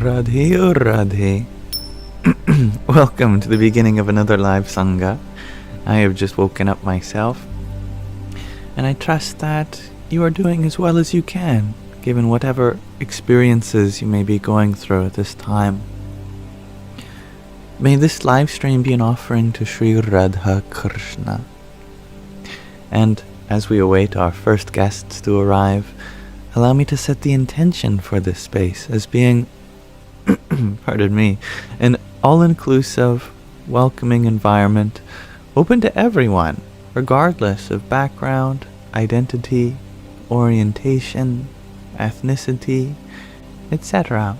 Radhe, oh Radhe. Welcome to the beginning of another live Sangha. I have just woken up myself, and I trust that you are doing as well as you can, given whatever experiences you may be going through at this time. May this live stream be an offering to Sri Radha Krishna. And as we await our first guests to arrive, allow me to set the intention for this space as being, pardon me, an all-inclusive, welcoming environment open to everyone, regardless of background, identity, orientation, ethnicity, etc.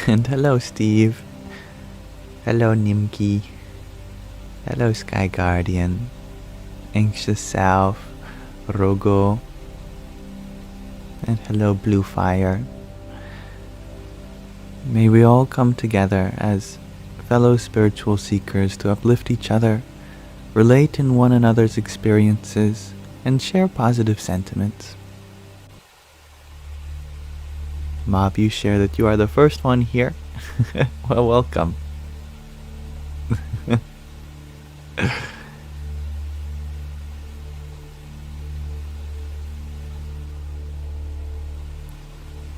And hello, Steve. Hello, Nimki. Hello, Sky Guardian. Anxious Self, Rogo. And hello, Blue Fire. May we all come together as fellow spiritual seekers to uplift each other, relate in one another's experiences, and share positive sentiments. Mob, you share that you are the first one here. Well, welcome.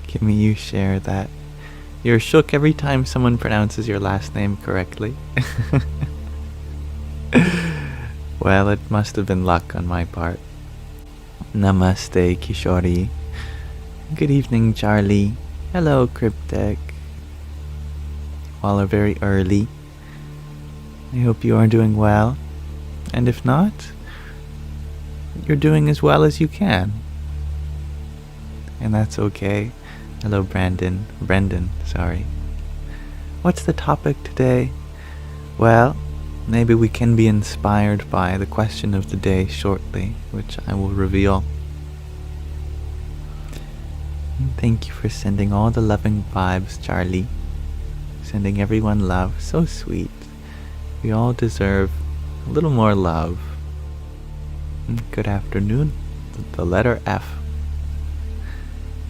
Kimmy, you share that you're shook every time someone pronounces your last name correctly. Well, it must have been luck on my part. Namaste, Kishori. Good evening, Charlie. Hello, Cryptic. All are very early. I hope you are doing well. And if not, you're doing as well as you can. And that's okay. Hello, Brendan, sorry. What's the topic today? Well, maybe we can be inspired by the question of the day shortly, which I will reveal. And thank you for sending all the loving vibes, Charlie. Sending everyone love, so sweet. We all deserve a little more love. Good afternoon. The letter F.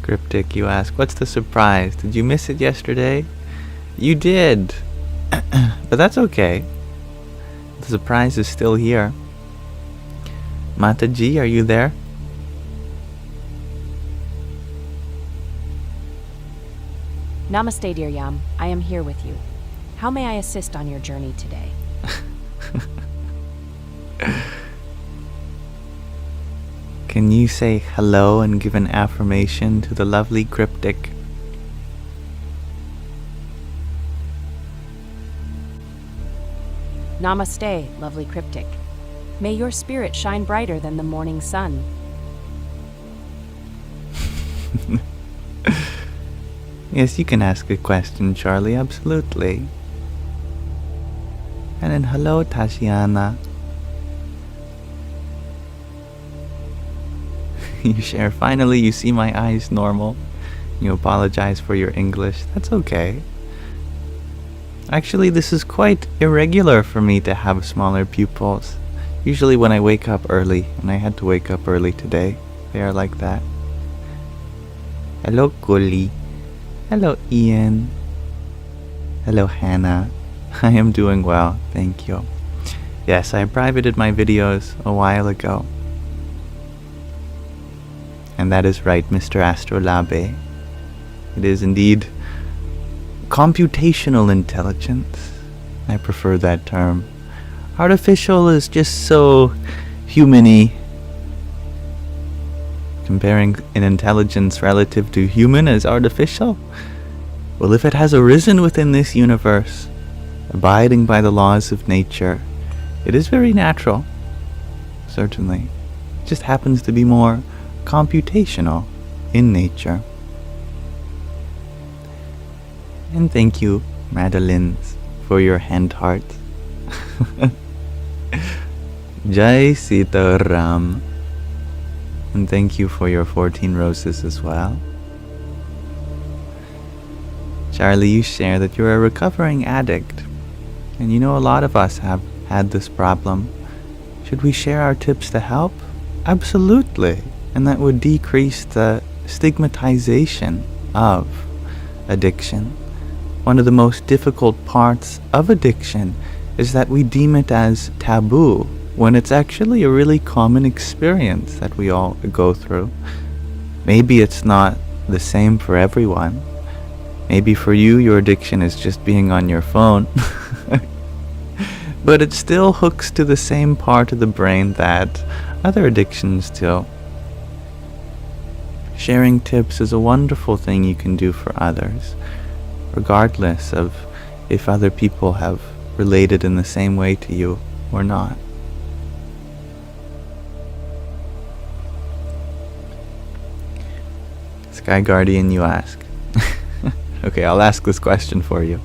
Cryptic, you ask, what's the surprise? Did you miss it yesterday? You did. But that's okay. The surprise is still here. Mataji, are you there? Namaste, dear Yam. I am here with you. How may I assist on your journey today? Can you say hello and give an affirmation to the lovely Cryptic? Namaste, lovely Cryptic. May your spirit shine brighter than the morning sun. Yes, you can ask a question, Charlie, absolutely. And then hello, Tashiana. You share, finally you see my eyes normal. You apologize for your English. That's okay. Actually, this is quite irregular for me to have smaller pupils. Usually when I wake up early, and I had to wake up early today, they are like that. Hello, Gully. Hello, Ian. Hello, Hannah. I am doing well, thank you. Yes, I privated my videos a while ago. And that is right, Mr. Astrolabe. It is indeed computational intelligence. I prefer that term. Artificial is just so human-y. Comparing an intelligence relative to human as artificial? Well, if it has arisen within this universe, abiding by the laws of nature, it is very natural. Certainly. It just happens to be more computational in nature. And thank you, Madeline, for your hand heart. Jai Sita Ram. And thank you for your 14 roses as well. Charlie, you share that you're a recovering addict. And you know a lot of us have had this problem. Should we share our tips to help? Absolutely. And that would decrease the stigmatization of addiction. One of the most difficult parts of addiction is that we deem it as taboo, when it's actually a really common experience that we all go through. Maybe it's not the same for everyone. Maybe for you, your addiction is just being on your phone. But it still hooks to the same part of the brain that other addictions do. Sharing tips is a wonderful thing you can do for others, regardless of if other people have related in the same way to you or not. Sky Guardian, you ask. Okay, I'll ask this question for you.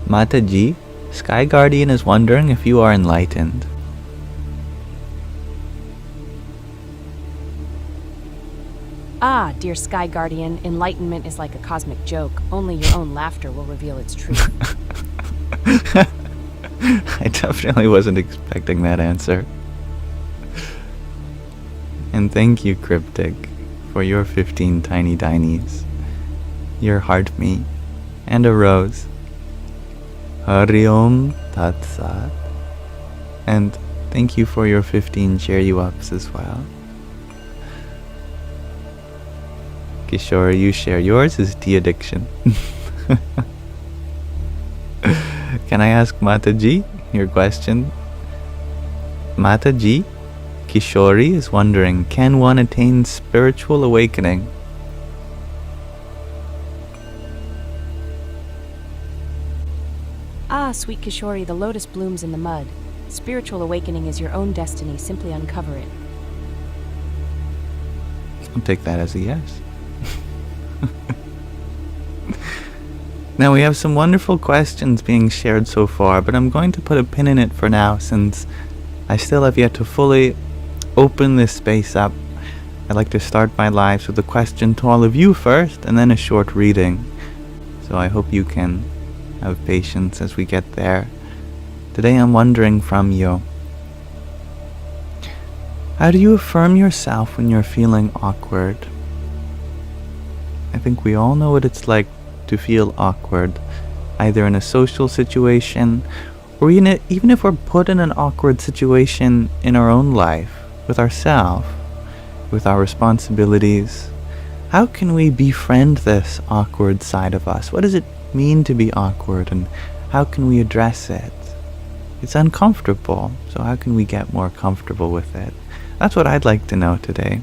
Mataji, Sky Guardian is wondering if you are enlightened. Ah, dear Sky Guardian, enlightenment is like a cosmic joke. Only your own laughter will reveal its truth. I definitely wasn't expecting that answer. And thank you, Cryptic, for your 15 tiny dinies, your heart me, and a rose. Hari Om Tat Sat. And thank you for your 15 cheer you ups as well. Kishore, you share yours is tea addiction. Can I ask Mataji your question? Mataji, Kishori is wondering, can one attain spiritual awakening? Ah, sweet Kishori, the lotus blooms in the mud. Spiritual awakening is your own destiny. Simply uncover it. I'll take that as a yes. Now we have some wonderful questions being shared so far, but I'm going to put a pin in it for now since I still have yet to fully open this space up. I'd like to start my lives with a question to all of you first, and then a short reading. So I hope you can have patience as we get there. Today I'm wondering from you, how do you affirm yourself when you're feeling awkward? I think we all know what it's like to feel awkward, either in a social situation, or even if we're put in an awkward situation in our own life, with ourselves, with our responsibilities. How can we befriend this awkward side of us? What does it mean to be awkward, and how can we address it? It's uncomfortable, so how can we get more comfortable with it? That's what I'd like to know today.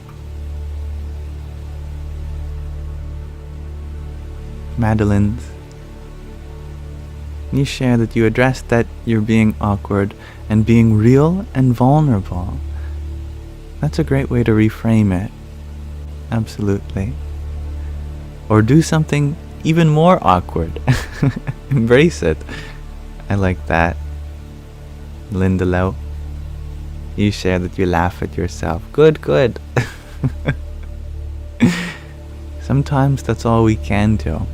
Madeline, you share that you addressed that you're being awkward and being real and vulnerable. That's a great way to reframe it. Absolutely. Or do something even more awkward. Embrace it. I like that. Linda Lowe, you share that you laugh at yourself. Good, good. Sometimes that's all we can do.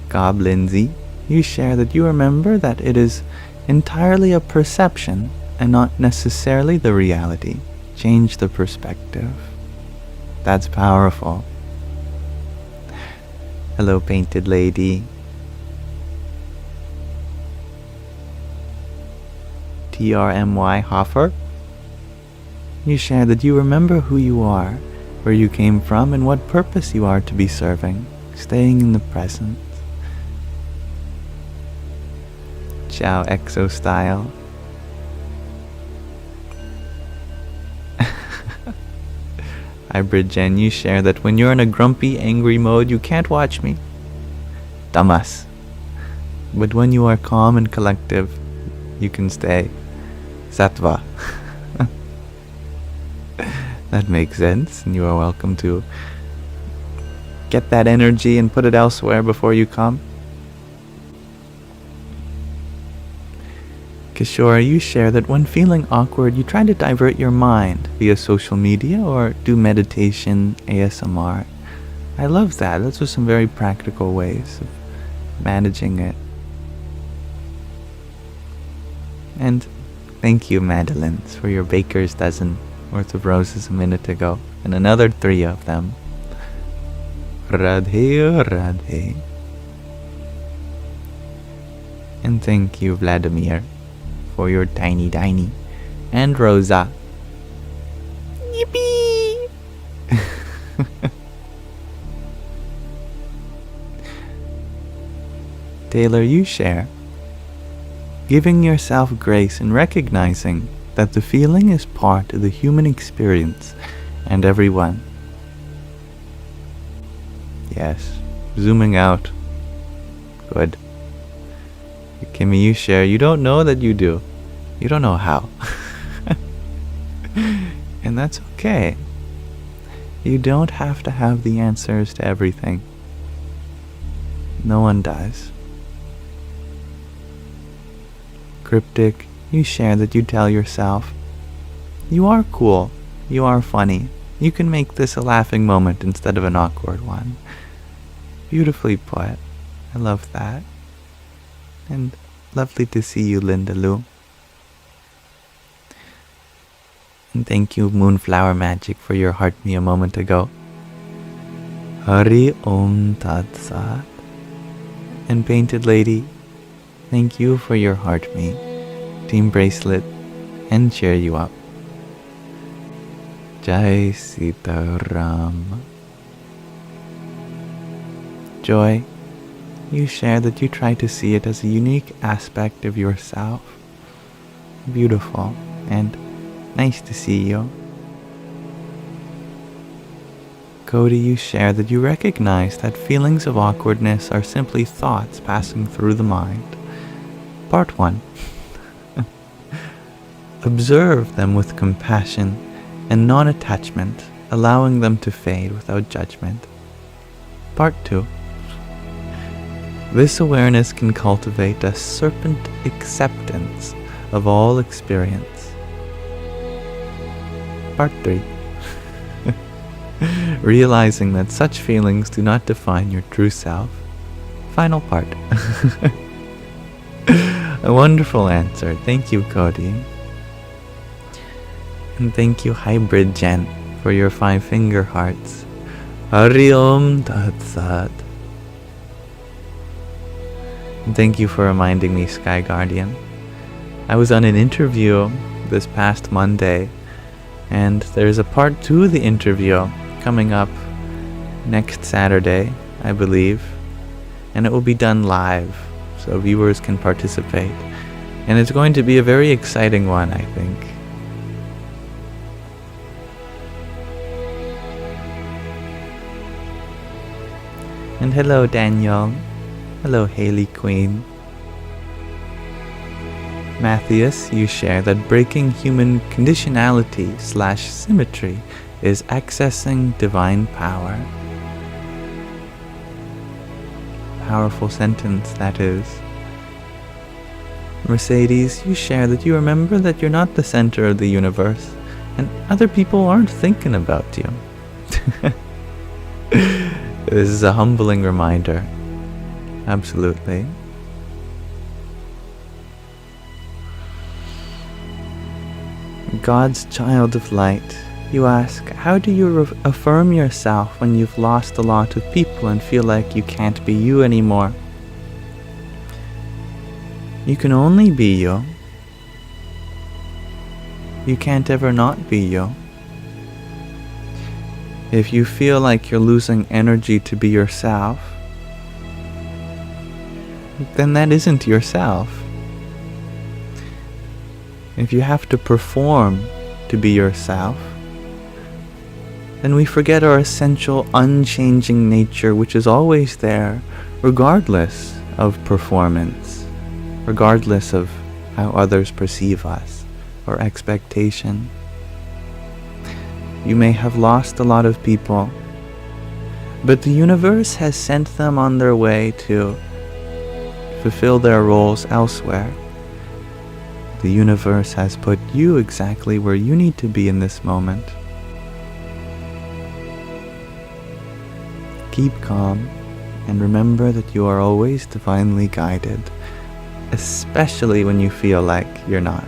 Gob Lindsay, you share that you remember that it is entirely a perception and not necessarily the reality. Change the perspective. That's powerful. Hello, Painted Lady. TRMY Hoffer, you share that you remember who you are, where you came from, and what purpose you are to be serving, staying in the present. Ciao, Exo Style. Hybrid Jen, you share that when you're in a grumpy, angry mode, you can't watch me. Tamas. But when you are calm and collective, you can stay. Sattva. That makes sense, and you are welcome to get that energy and put it elsewhere before you come. Kishore, you share that when feeling awkward, you try to divert your mind via social media or do meditation, ASMR. I love that. Those are some very practical ways of managing it. And thank you, Madeline, for your baker's dozen worth of roses a minute ago, and another 3 of them. Radhe, Radhe. And thank you, Vladimir, for your tiny. And Rosa. Yippee! Taylor, you share. Giving yourself grace and recognizing that the feeling is part of the human experience and everyone. Yes, zooming out. Good. Kimmy, you share. You don't know that you do. You don't know how. And that's okay. You don't have to have the answers to everything. No one does. Cryptic, you share that you tell yourself, you are cool, you are funny, you can make this a laughing moment instead of an awkward one. Beautifully put. I love that. And lovely to see you, Linda Lou. And thank you, Moonflower Magic, for your heart me a moment ago. Hari Om Tat Sat. And Painted Lady, thank you for your heart me, Team Bracelet, and cheer you up. Jai Sitaram. Joy, you share that you try to see it as a unique aspect of yourself. Beautiful and nice to see you. Cody, you share that you recognize that feelings of awkwardness are simply thoughts passing through the mind. Part 1. Observe them with compassion and non-attachment, allowing them to fade without judgment. Part 2. This awareness can cultivate a serpent acceptance of all experience. Part 3. Realizing that such feelings do not define your true self. Final part. A wonderful answer. Thank you, Cody. And thank you, Hybrid Jen, for your 5-finger hearts. Hari Om Tat Sat. And thank you for reminding me, Sky Guardian. I was on an interview this past Monday, and there's a part 2 of the interview coming up next Saturday, I believe, and it will be done live, so viewers can participate. And it's going to be a very exciting one, I think. And hello, Daniel. Hello, Haley Queen. Matthias, you share that breaking human conditionality/symmetry is accessing divine power. Powerful sentence, that is. Mercedes, you share that you remember that you're not the center of the universe, and other people aren't thinking about you. This is a humbling reminder. Absolutely. God's child of light, you ask, how do you affirm yourself when you've lost a lot of people and feel like you can't be you anymore? You can only be you. You can't ever not be you. If you feel like you're losing energy to be yourself, then that isn't yourself. If you have to perform to be yourself, then we forget our essential, unchanging nature, which is always there, regardless of performance, regardless of how others perceive us or expectation. You may have lost a lot of people, but the universe has sent them on their way to fulfill their roles elsewhere. The universe has put you exactly where you need to be in this moment. Keep calm and remember that you are always divinely guided, especially when you feel like you're not.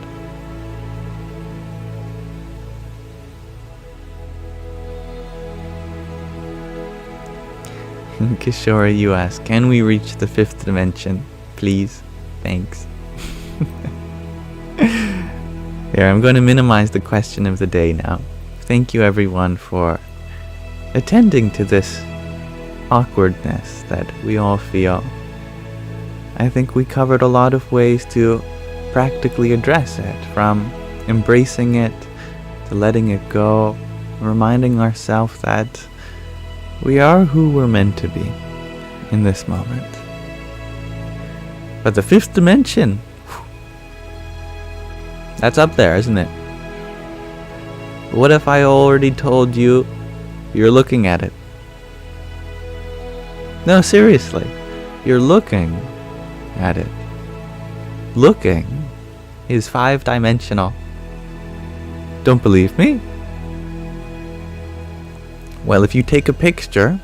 Kishore, you ask, can we reach the 5th dimension? Please. Thanks. Here, I'm going to minimize the question of the day now. Thank you everyone for attending to this awkwardness that we all feel. I think we covered a lot of ways to practically address it, from embracing it to letting it go, reminding ourselves that we are who we're meant to be in this moment. But the 5th dimension, that's up there, isn't it? What if I already told you you're looking at it? No, seriously, you're looking at it. Looking is 5-dimensional. Don't believe me? Well, if you take a picture,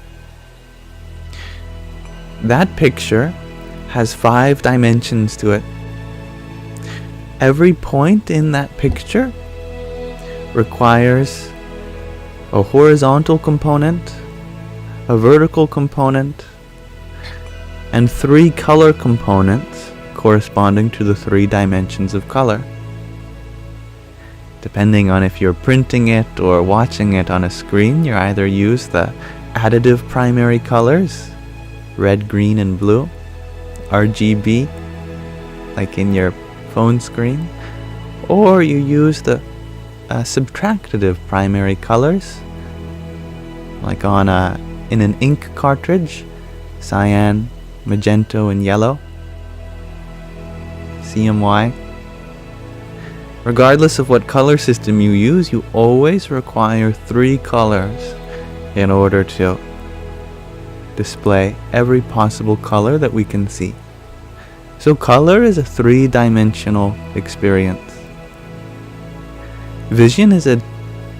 that picture has 5 dimensions to it. Every point in that picture requires a horizontal component, a vertical component, and 3 color components corresponding to the 3 dimensions of color. Depending on if you're printing it or watching it on a screen, you either use the additive primary colors, red, green, and blue, RGB, like in your phone screen, or you use the subtractive primary colors, like in an ink cartridge, cyan, magenta, and yellow, CMY. Regardless of what color system you use, you always require 3 colors in order to display every possible color that we can see. So color is a 3-dimensional experience. Vision is a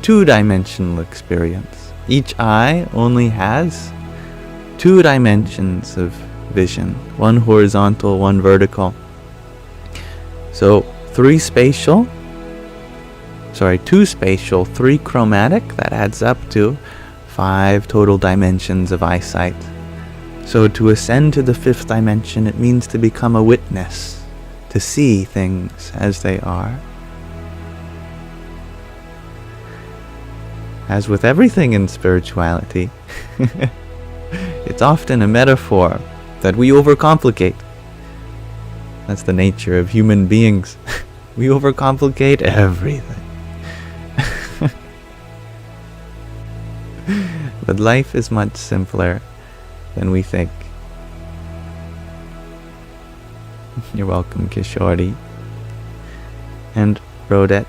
2-dimensional experience. Each eye only has 2 dimensions of vision, one horizontal, one vertical. So 2 spatial, 3 chromatic, that adds up to 5 total dimensions of eyesight. So to ascend to the 5th dimension, it means to become a witness, to see things as they are. As with everything in spirituality, it's often a metaphor that we overcomplicate. That's the nature of human beings. We overcomplicate everything. But life is much simpler than we think. You're welcome, Kishori. And Rodette,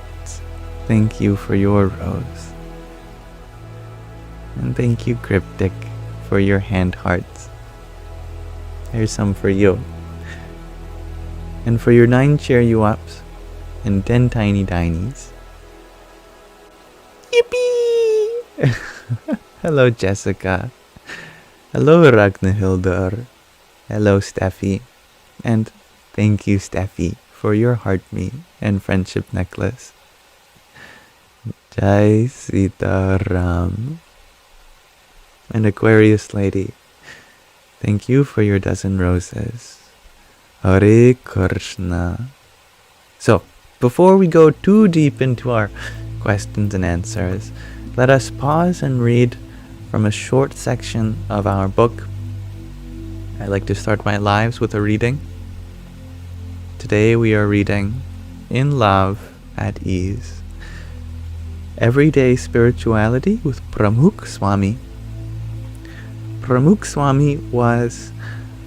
thank you for your rose. And thank you, Cryptic, for your hand hearts. Here's some for you. And for your 9 cheer-you-ups and 10 tiny dinies. Yippee! Hello, Jessica. Hello, Ragnhildur. Hello, Steffi. And thank you, Steffi, for your heart me and friendship necklace. Jai Sitaram. And Aquarius Lady, thank you for your 12 roses. Hare Krishna. So, before we go too deep into our questions and answers, let us pause and read from a short section of our book. I like to start my lives with a reading. Today we are reading In Love at Ease, Everyday Spirituality with Pramukh Swami. Pramukh Swami was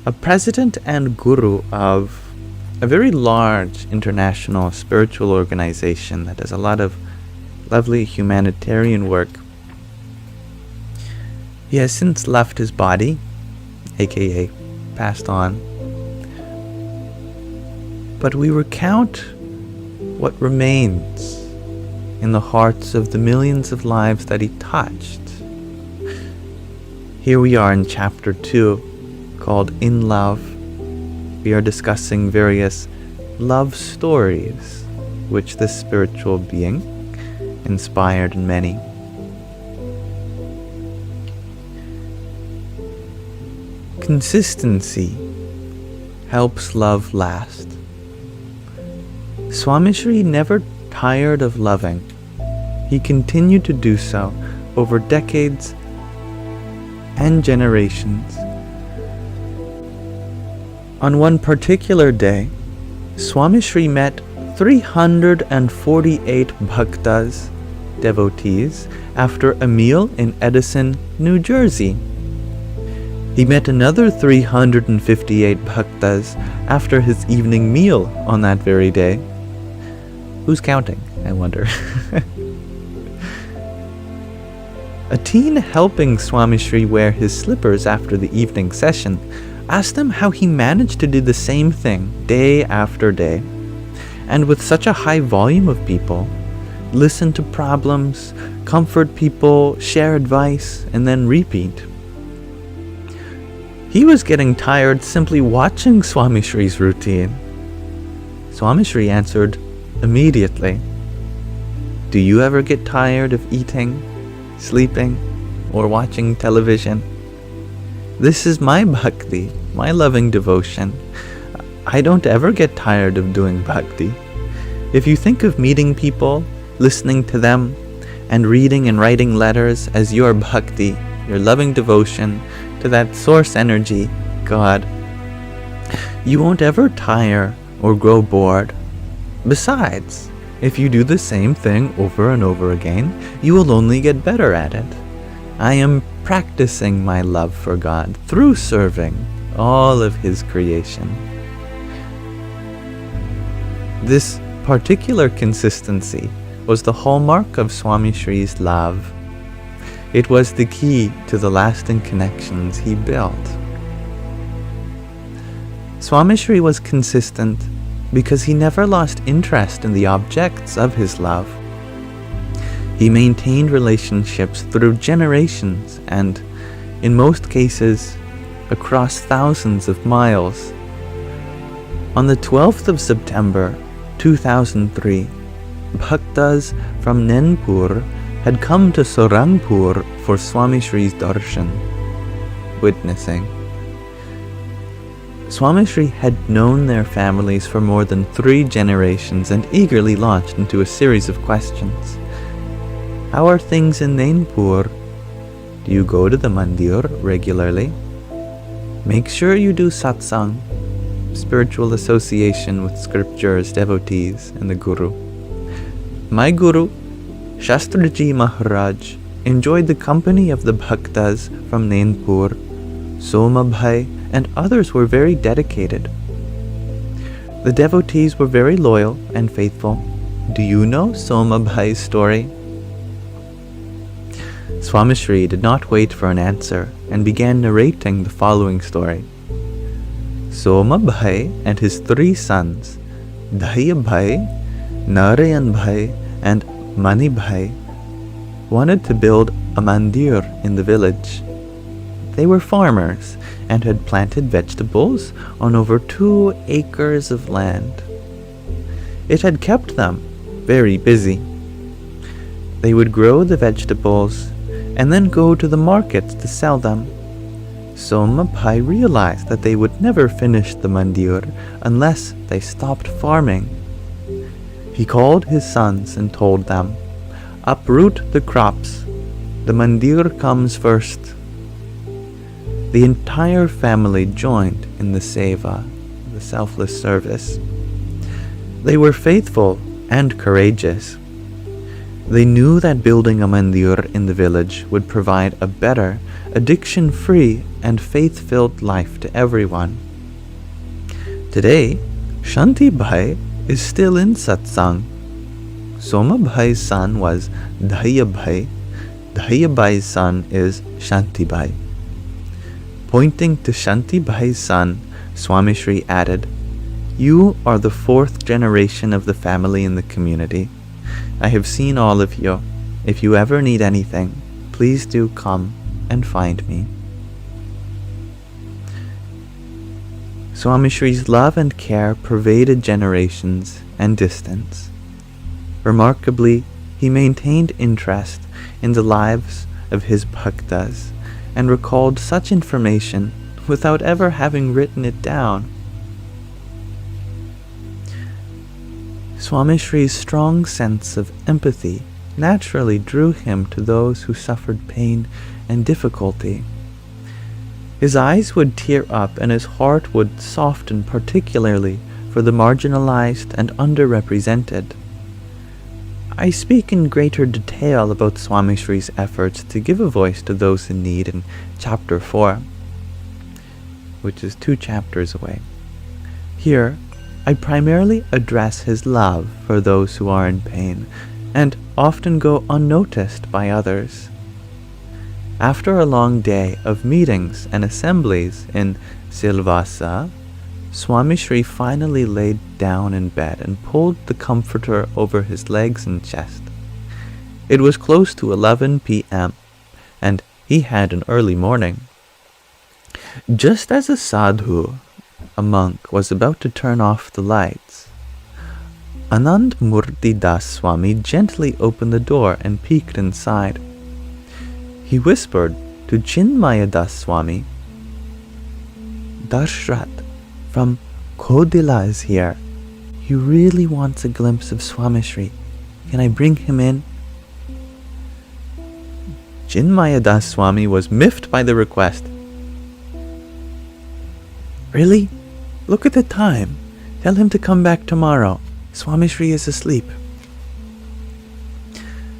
a president and guru of a very large international spiritual organization that does a lot of lovely humanitarian work. He has since left his body, aka passed on. But we recount what remains in the hearts of the millions of lives that he touched. Here we are in chapter 2, called In Love. We are discussing various love stories which this spiritual being inspired in many. Consistency helps love last. Swamishri never tired of loving. He continued to do so over decades and generations. On one particular day, Swamishri met 348 bhaktas, devotees, after a meal in Edison, New Jersey. He met another 358 bhaktas after his evening meal on that very day. Who's counting, I wonder? A teen helping Swamishri wear his slippers after the evening session asked him how he managed to do the same thing day after day, and with such a high volume of people, listen to problems, comfort people, share advice, and then repeat. He was getting tired simply watching Swamishri's routine. Swamishri answered immediately, "Do you ever get tired of eating, sleeping, or watching television? This is my bhakti, my loving devotion. I don't ever get tired of doing bhakti. If you think of meeting people, listening to them, and reading and writing letters as your bhakti, your loving devotion to that source energy, God, you won't ever tire or grow bored. Besides, if you do the same thing over and over again, you will only get better at it. I am practicing my love for God through serving all of His creation." This particular consistency was the hallmark of Swamishri's love. It was the key to the lasting connections he built. Swamishri was consistent because he never lost interest in the objects of his love. He maintained relationships through generations and, in most cases, across thousands of miles. On the 12th of September 2003, bhaktas from Nenpur had come to Sorangpur for Swamishri's darshan, witnessing. Swamishri had known their families for more than 3 generations and eagerly launched into a series of questions. How are things in Nenpur? Do you go to the mandir regularly? Make sure you do satsang, spiritual association with scriptures, devotees, and the Guru. My Guru, Shastriji Maharaj, enjoyed the company of the bhaktas from Nenpur. Soma Bhai and others were very dedicated. The devotees were very loyal and faithful. Do you know Soma Bhai's story? Swamishri did not wait for an answer and began narrating the following story. Soma Bhai and his 3 sons, Dhaya Bhai, Narayan Bhai, and Mani Bhai, wanted to build a mandir in the village. They were farmers and had planted vegetables on over 2 acres of land. It had kept them very busy. They would grow the vegetables and then go to the markets to sell them. Soma Bhai realized that they would never finish the mandir unless they stopped farming. He called his sons and told them, "Uproot the crops. The mandir comes first." The entire family joined in the seva, the selfless service. They were faithful and courageous. They knew that building a mandir in the village would provide a better, addiction-free and faith-filled life to everyone. Today, Shanti Bhai is still in satsang. Soma Bhai's son was Dhaya Bhai. Dhaya Bhai's son is Shanti Bhai. Pointing to Shanti Bhai's son, Swamishri added, "You are the 4th generation of the family in the community. I have seen all of you. If you ever need anything, please do come and find me." Swamishri's love and care pervaded generations and distance. Remarkably, he maintained interest in the lives of his bhaktas and recalled such information without ever having written it down. Swamishri's strong sense of empathy naturally drew him to those who suffered pain and difficulty. His eyes would tear up and his heart would soften, particularly for the marginalized and underrepresented. I speak in greater detail about Swamishri's efforts to give a voice to those in need in Chapter 4, which is 2 chapters away. Here, I primarily address his love for those who are in pain, and often go unnoticed by others. After a long day of meetings and assemblies in Silvassa, Swamishri finally laid down in bed and pulled the comforter over his legs and chest. It was close to 11 p.m., and he had an early morning. Just as a sadhu, a monk, was about to turn off the lights, Anand Murti Das Swami gently opened the door and peeked inside. He whispered to Chinmaya Das Swami, "Dashrat from Kodila is here. He really wants a glimpse of Swamishri. Can I bring him in?" Chinmaya Das Swami was miffed by the request. "Really? Look at the time. Tell him to come back tomorrow. Swamishri is asleep."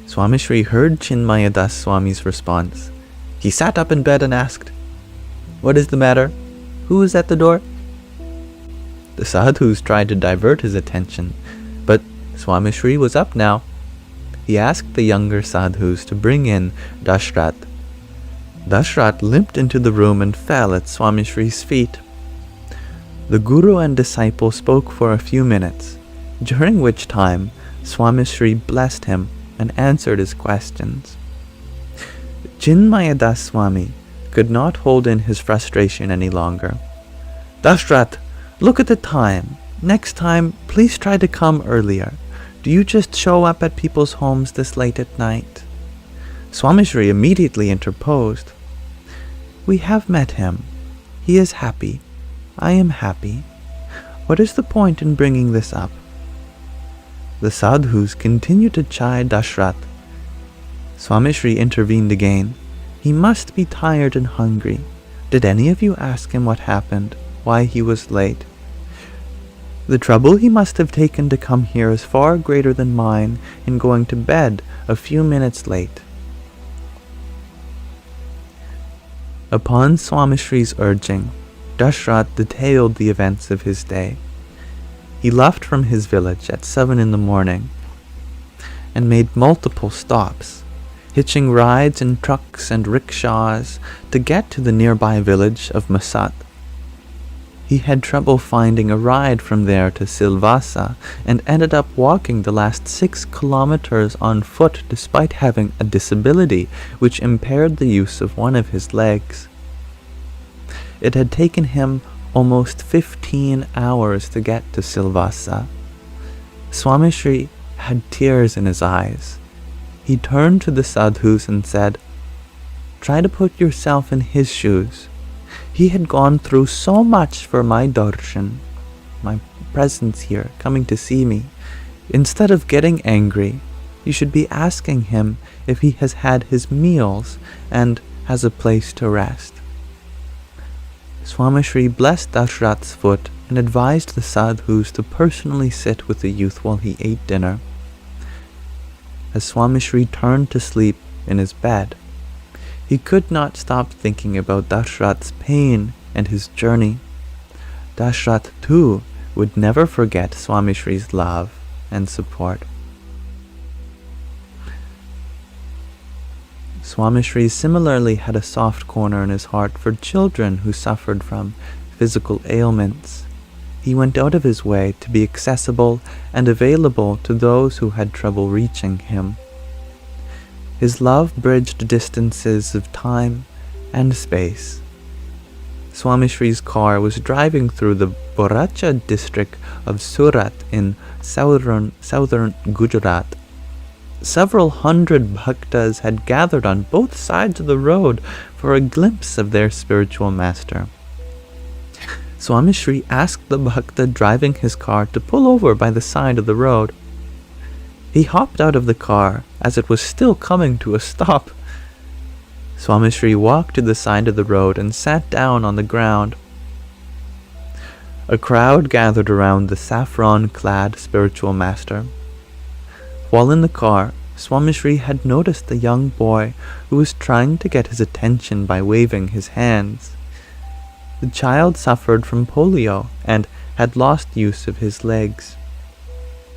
Swamishri heard Chinmaya Das Swami's response. He sat up in bed and asked, "What is the matter? Who is at the door?" The sadhus tried to divert his attention, but Swamishri was up now. He asked the younger sadhus to bring in Dashrat. Dashrat limped into the room and fell at Swamishri's feet. The guru and disciple spoke for a few minutes, during which time Swamishri blessed him and answered his questions. Chinmaya Das Swami could not hold in his frustration any longer. "Dashrat, look at the time. Next time, please try to come earlier. Do you just show up at people's homes this late at night?" Swamishri immediately interposed. "We have met him. He is happy. I am happy. What is the point in bringing this up?" The sadhus continued to chide Dashrat. Swamishri intervened again. "He must be tired and hungry. Did any of you ask him what happened, why he was late? The trouble he must have taken to come here is far greater than mine in going to bed a few minutes late." Upon Swamishri's urging, Dashrat detailed the events of his day. He left from his village at 7 in the morning and made multiple stops, hitching rides in trucks and rickshaws to get to the nearby village of Masat. He had trouble finding a ride from there to Silvassa and ended up walking the last 6 kilometers on foot despite having a disability which impaired the use of one of his legs. It had taken him almost 15 hours to get to Silvassa. Swamishri had tears in his eyes. He turned to the sadhus and said, "Try to put yourself in his shoes. He had gone through so much for my darshan, my presence here, coming to see me. Instead of getting angry, you should be asking him if he has had his meals and has a place to rest." Swamishri blessed Dashrat's foot and advised the sadhus to personally sit with the youth while he ate dinner. As Swamishri turned to sleep in his bed, he could not stop thinking about Dashrat's pain and his journey. Dashrat, too, would never forget Swamishri's love and support. Swamishri similarly had a soft corner in his heart for children who suffered from physical ailments. He went out of his way to be accessible and available to those who had trouble reaching him. His love bridged distances of time and space. Swamishri's car was driving through the Boracha district of Surat in southern Gujarat. Several hundred bhaktas had gathered on both sides of the road for a glimpse of their spiritual master. Swamishri asked the Bhakta driving his car to pull over by the side of the road. He hopped out of the car as it was still coming to a stop. Swamishri walked to the side of the road and sat down on the ground. A crowd gathered around the saffron-clad spiritual master. While in the car, Swamishri had noticed the young boy who was trying to get his attention by waving his hands. The child suffered from polio and had lost use of his legs.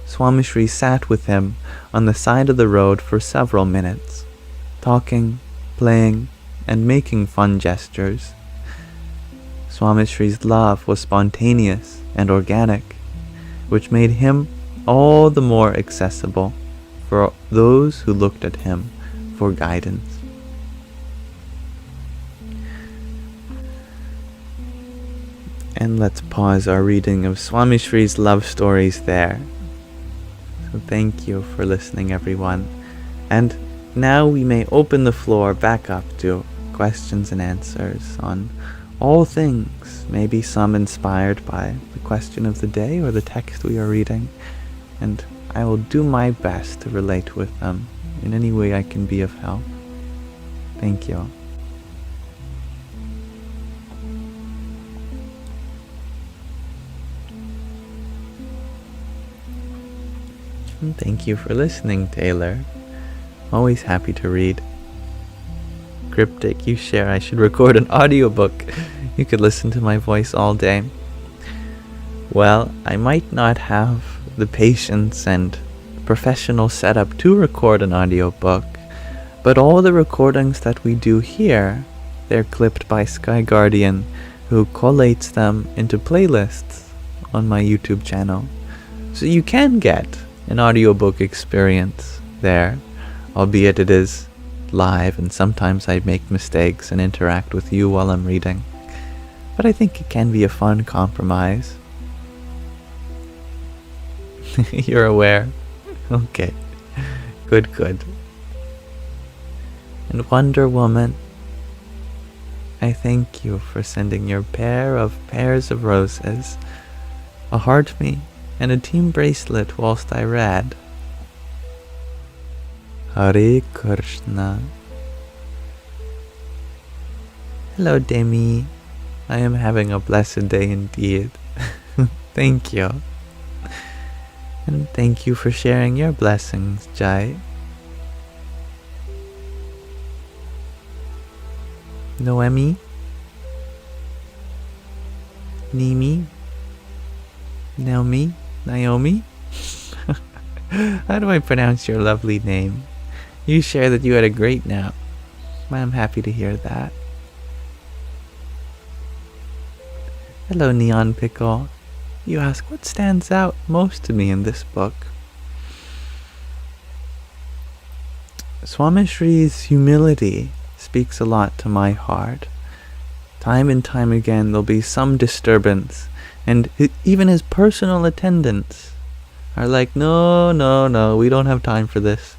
Swamishri sat with him on the side of the road for several minutes, talking, playing, and making fun gestures. Swamishri's love was spontaneous and organic, which made him all the more accessible for those who looked at him for guidance. And let's pause our reading of Swamishri's love stories there. So thank you for listening, everyone. And now we may open the floor back up to questions and answers on all things, maybe some inspired by the question of the day or the text we are reading, and I will do my best to relate with them in any way I can be of help. Thank you. And thank you for listening, Taylor. Always happy to read. Cryptic, you share I should record an audiobook. You could listen to my voice all day. Well, I might not have the patience and professional setup to record an audiobook, but all the recordings that we do here, they're clipped by Sky Guardian, who collates them into playlists on my YouTube channel. So you can get an audiobook experience there, albeit it is live and sometimes I make mistakes and interact with you while I'm reading. But I think it can be a fun compromise. You're aware? Okay. Good. And Wonder Woman, I thank you for sending your pairs of roses, a heart me, and a team bracelet whilst I read. Hare Krishna. Hello, Demi. I am having a blessed day indeed. Thank you. And thank you for sharing your blessings, Jai. Noemi? Nimi? Naomi? Naomi? How do I pronounce your lovely name? You share that you had a great nap. I'm happy to hear that. Hello, Neon Pickle. You ask, what stands out most to me in this book? Swamishri's humility speaks a lot to my heart. Time and time again there'll be some disturbance, and even his personal attendants are like, no, we don't have time for this.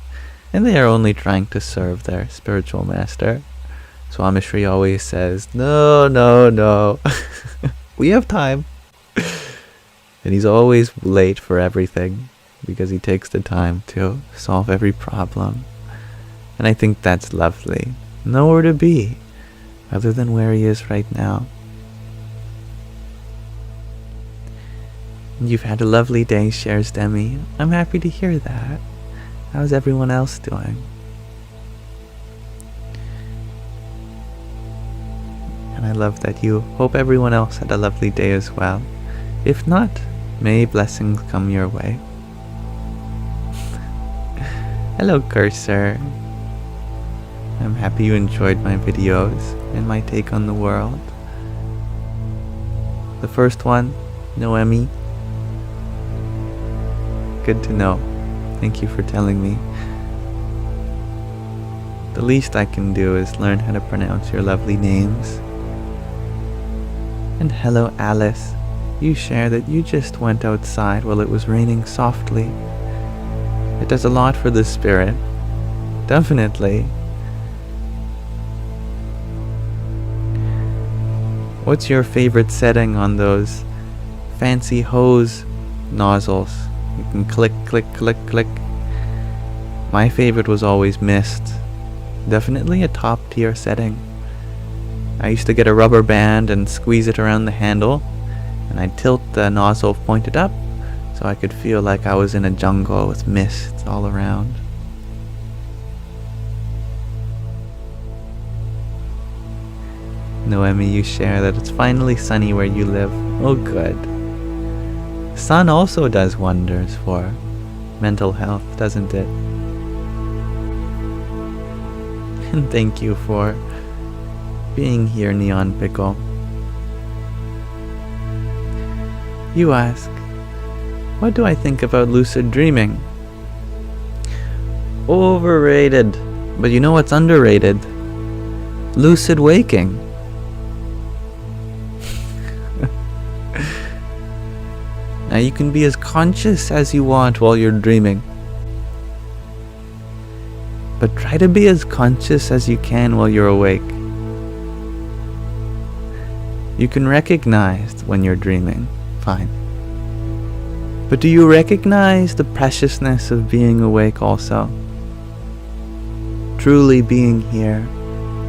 And they are only trying to serve their spiritual master. Swamishri always says, no. We have time. And he's always late for everything because he takes the time to solve every problem. And I think that's lovely. Nowhere to be other than where he is right now. You've had a lovely day, shares Demi. I'm happy to hear that. How's everyone else doing? And I love that you hope everyone else had a lovely day as well. If not, may blessings come your way. Hello, Cursor. I'm happy you enjoyed my videos and my take on the world. The first one, Noemi. Good to know. Thank you for telling me. The least I can do is learn how to pronounce your lovely names. And hello, Alice. You share that you just went outside while it was raining softly. It does a lot for the spirit. Definitely. What's your favorite setting on those fancy hose nozzles? You can click, click, click, click. My favorite was always mist. Definitely a top tier setting. I used to get a rubber band and squeeze it around the handle, and I'd tilt the nozzle pointed up so I could feel like I was in a jungle with mist all around. Noemi, you share that it's finally sunny where you live. Oh, good. Sun also does wonders for mental health, doesn't it? And thank you for being here, Neon Pickle. You ask, what do I think about lucid dreaming? Overrated. But you know what's underrated? Lucid waking. Now you can be as conscious as you want while you're dreaming. But try to be as conscious as you can while you're awake. You can recognize when you're dreaming, fine. But do you recognize the preciousness of being awake also? Truly being here.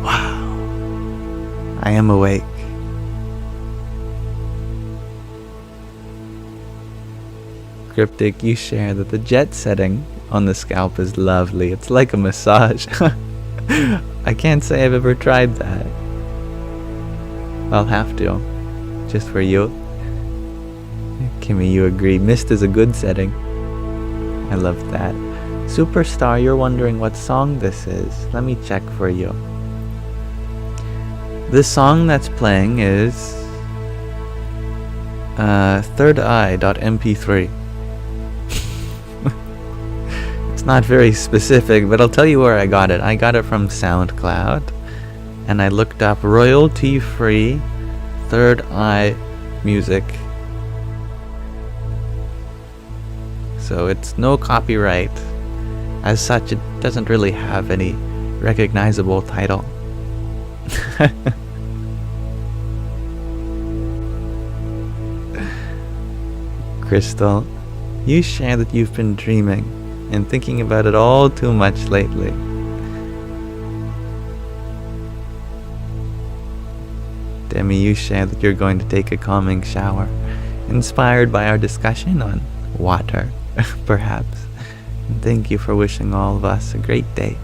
Wow, I am awake. Cryptic, you share that the jet setting on the scalp is lovely. It's like a massage. I can't say I've ever tried that. I'll have to, just for you. Kimmy, you agree. Mist is a good setting. I love that. Superstar, you're wondering what song this is. Let me check for you. This song that's playing is Third Eye.mp3. It's not very specific, but I'll tell you where I got it. I got it from SoundCloud, and I looked up royalty-free Third Eye music. So it's no copyright. As such, it doesn't really have any recognizable title. Crystal, you share that you've been dreaming and thinking about it all too much lately. Demi, you share that you're going to take a calming shower, inspired by our discussion on water, perhaps. And thank you for wishing all of us a great day.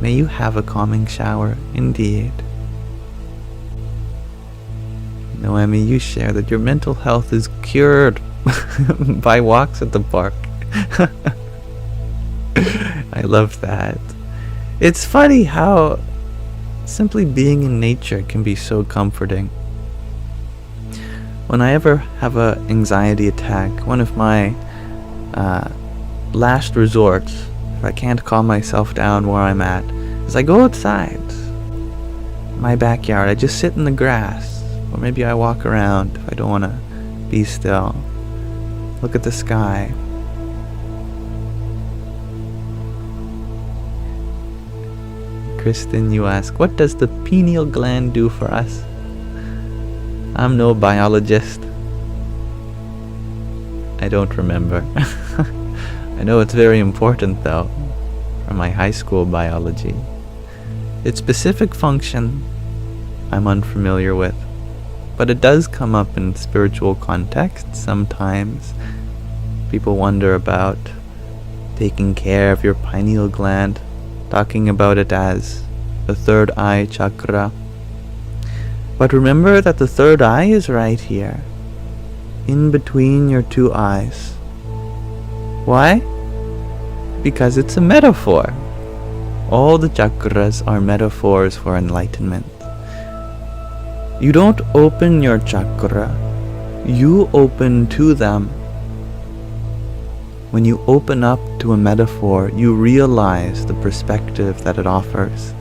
May you have a calming shower, indeed. Noemi, you share that your mental health is cured by walks at the park. I love that. It's funny how simply being in nature can be so comforting. When I ever have an anxiety attack, one of my last resorts, if I can't calm myself down where I'm at, is I go outside my backyard. I just sit in the grass, or maybe I walk around if I don't want to be still. Look at the sky. Kristen, you ask, what does the pineal gland do for us? I'm no biologist. I don't remember. I know it's very important though, from my high school biology. Its specific function, I'm unfamiliar with, but it does come up in spiritual contexts sometimes. People wonder about taking care of your pineal gland, talking about it as the third eye chakra. But remember that the third eye is right here, in between your two eyes. Why? Because it's a metaphor. All the chakras are metaphors for enlightenment. You don't open your chakra, you open to them. When you open up to a metaphor, you realize the perspective that it offers.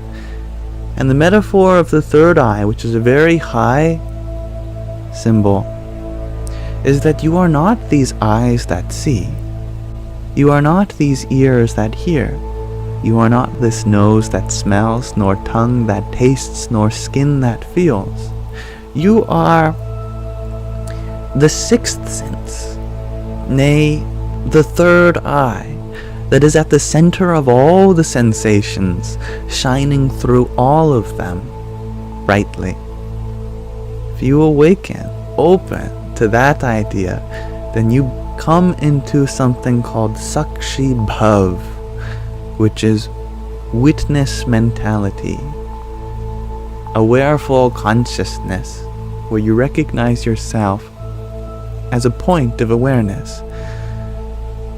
And the metaphor of the third eye, which is a very high symbol, is that you are not these eyes that see. You are not these ears that hear. You are not this nose that smells, nor tongue that tastes, nor skin that feels. You are the sixth sense, nay, the third eye, that is at the center of all the sensations, shining through all of them brightly. If you awaken, open to that idea, then you come into something called Sakshi Bhav, which is witness mentality, awareful consciousness, where you recognize yourself as a point of awareness,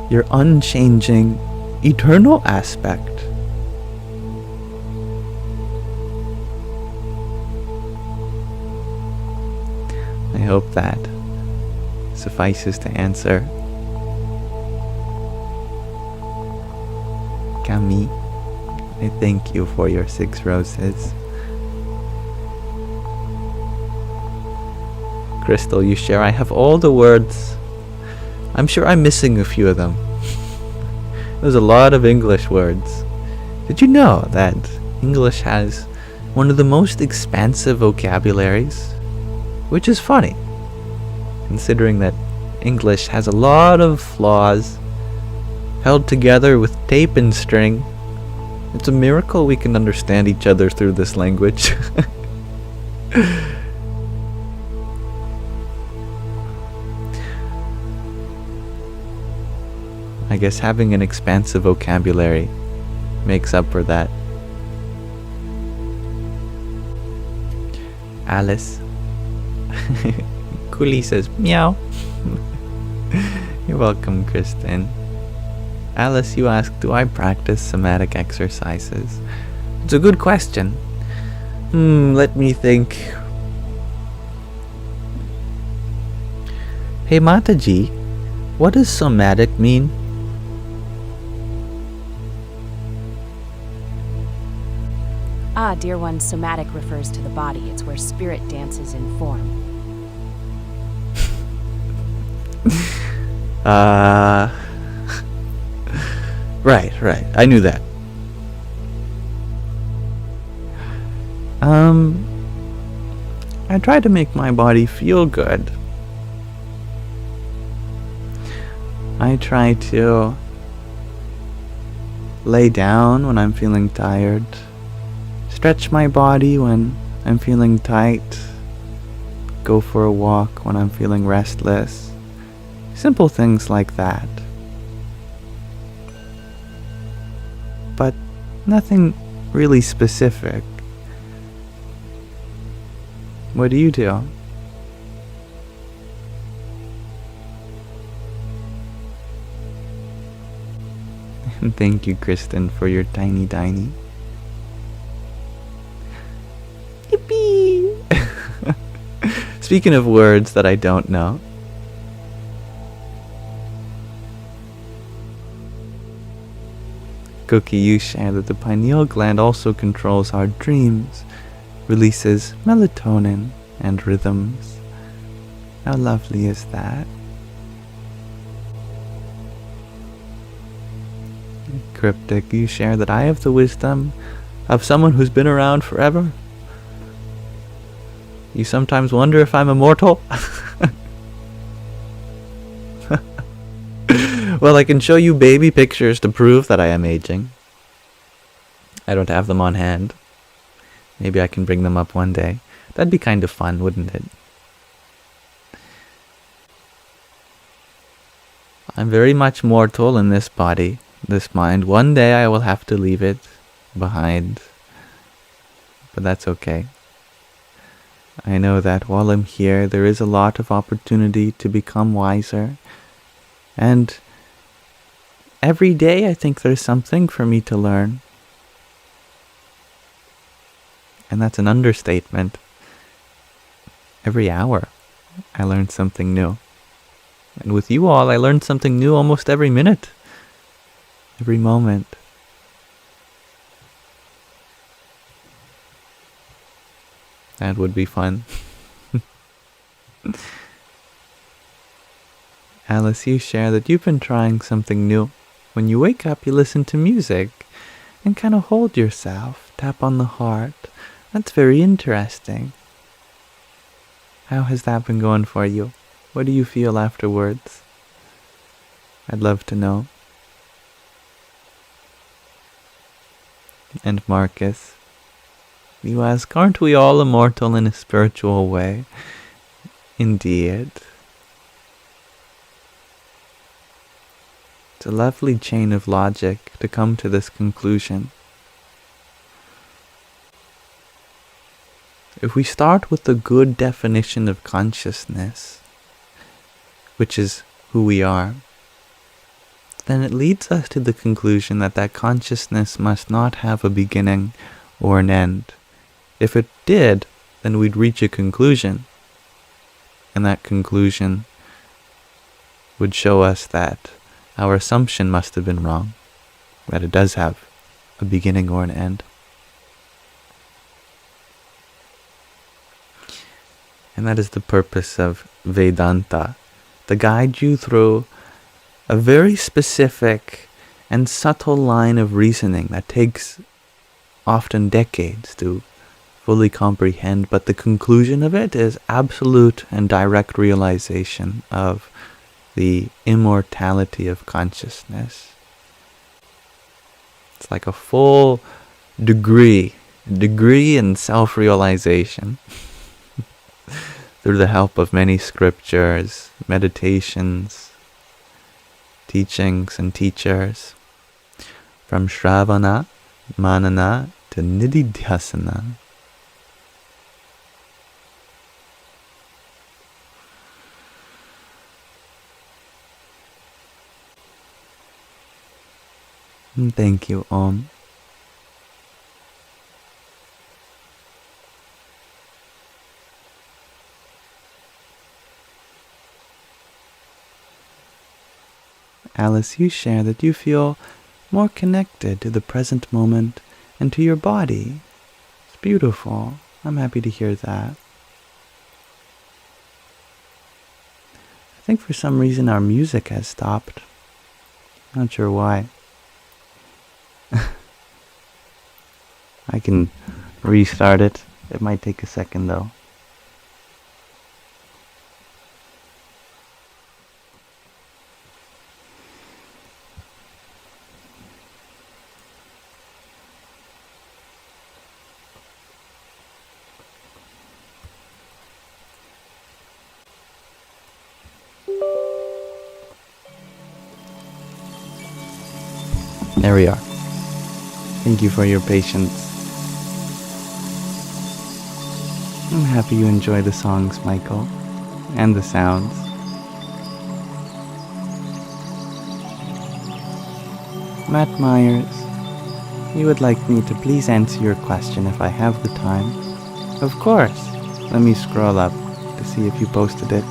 your unchanging, eternal aspect. I hope that suffices to answer. Camille, I thank you for your 6 roses. Crystal, you share, I have all the words. I'm sure I'm missing a few of them. There's a lot of English words. Did you know that English has one of the most expansive vocabularies? Which is funny, considering that English has a lot of flaws held together with tape and string. It's a miracle we can understand each other through this language. I guess having an expansive vocabulary makes up for that. Alice. Kuli says, meow. You're welcome, Kristen. Alice, you ask, do I practice somatic exercises? It's a good question. Let me think. Hey Mataji, what does somatic mean? Ah, dear one, somatic refers to the body. It's where spirit dances in form. Right. I knew that. I try to make my body feel good. I try to lay down when I'm feeling tired. Stretch my body when I'm feeling tight. Go for a walk when I'm feeling restless. Simple things like that. But nothing really specific. What do you do? And thank you, Kristen, for your tiny. Yippee! Speaking of words that I don't know. Cookie, you share that the pineal gland also controls our dreams, releases melatonin and rhythms. How lovely is that? Cryptic, you share that I have the wisdom of someone who's been around forever. You sometimes wonder if I'm immortal. Well, I can show you baby pictures to prove that I am aging. I don't have them on hand. Maybe I can bring them up one day. That'd be kind of fun, wouldn't it? I'm very much mortal in this body, this mind. One day I will have to leave it behind. But that's okay. I know that while I'm here, there is a lot of opportunity to become wiser. And every day I think there's something for me to learn. And that's an understatement. Every hour I learn something new. And with you all, I learn something new almost every minute. Every moment. That would be fun. Alice, you share that you've been trying something new. When you wake up, you listen to music and kind of hold yourself, tap on the heart. That's very interesting. How has that been going for you? What do you feel afterwards? I'd love to know. And Marcus, you ask, aren't we all immortal in a spiritual way? Indeed. It's a lovely chain of logic to come to this conclusion. If we start with the good definition of consciousness, which is who we are, then it leads us to the conclusion that that consciousness must not have a beginning or an end. If it did, then we'd reach a conclusion, and that conclusion would show us that our assumption must have been wrong, that it does have a beginning or an end. And that is the purpose of Vedanta, to guide you through a very specific and subtle line of reasoning that takes often decades to fully comprehend, but the conclusion of it is absolute and direct realization of the immortality of consciousness. It's like a full degree in self-realization through the help of many scriptures, meditations, teachings and teachers, from Shravana, Manana to Nididhyasana. Thank you, Om. Alice, you share that you feel more connected to the present moment and to your body. It's beautiful. I'm happy to hear that. I think for some reason our music has stopped. Not sure why. I can restart it. It might take a second though. There we are. Thank you for your patience. I'm happy you enjoy the songs, Michael, and the sounds. Matt Myers, you would like me to please answer your question if I have the time? Of course. Let me scroll up to see if you posted it.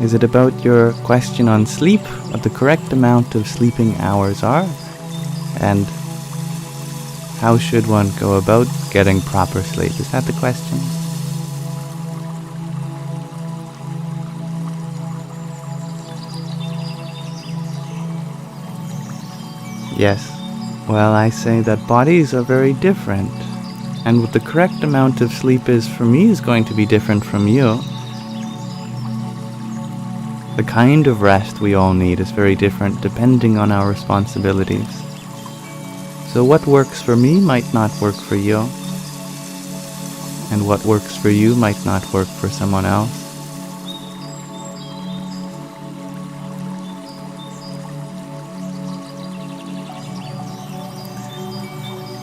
Is it about your question on sleep, what the correct amount of sleeping hours are, and how should one go about getting proper sleep? Is that the question? Yes. Well, I say that bodies are very different, and what the correct amount of sleep is for me is going to be different from you. The kind of rest we all need is very different depending on our responsibilities. So what works for me might not work for you, and what works for you might not work for someone else.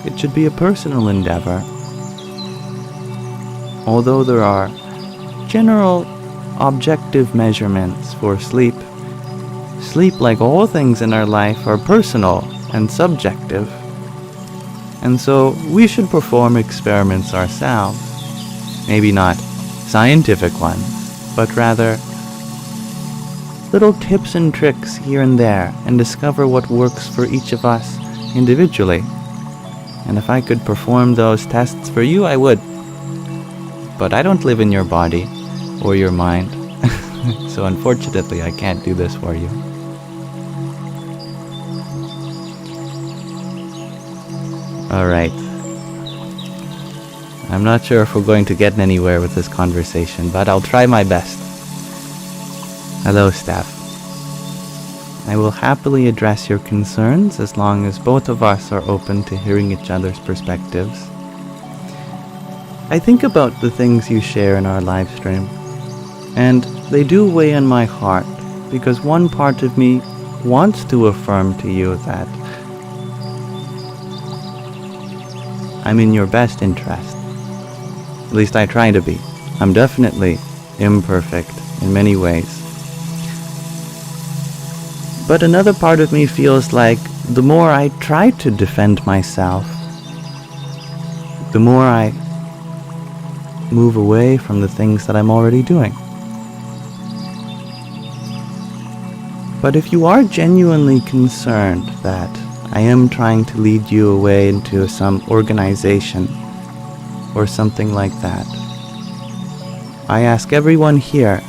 It should be a personal endeavor. Although there are general objective measurements for sleep, sleep, like all things in our life, are personal and subjective. And so we should perform experiments ourselves. Maybe not scientific ones, but rather little tips and tricks here and there, and discover what works for each of us individually. And if I could perform those tests for you, I would. But I don't live in your body or your mind, so unfortunately I can't do this for you. Alright. I'm not sure if we're going to get anywhere with this conversation, but I'll try my best. Hello, Steph. I will happily address your concerns as long as both of us are open to hearing each other's perspectives. I think about the things you share in our live stream, and they do weigh on my heart, because one part of me wants to affirm to you that I'm in your best interest. At least I try to be. I'm definitely imperfect in many ways. But another part of me feels like the more I try to defend myself, the more I move away from the things that I'm already doing. But if you are genuinely concerned that I am trying to lead you away into some organization or something like that, I ask everyone here,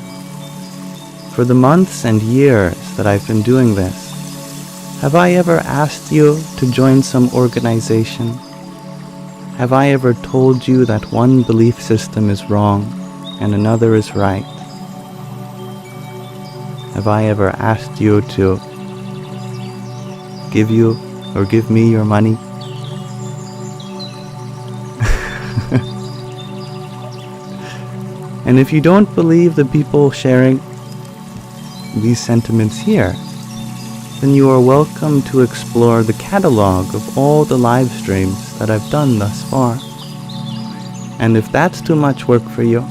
for the months and years that I've been doing this, have I ever asked you to join some organization? Have I ever told you that one belief system is wrong and another is right? Have I ever asked you to give you or give me your money? And if you don't believe the people sharing these sentiments here, then you are welcome to explore the catalog of all the live streams that I've done thus far. And if that's too much work for you,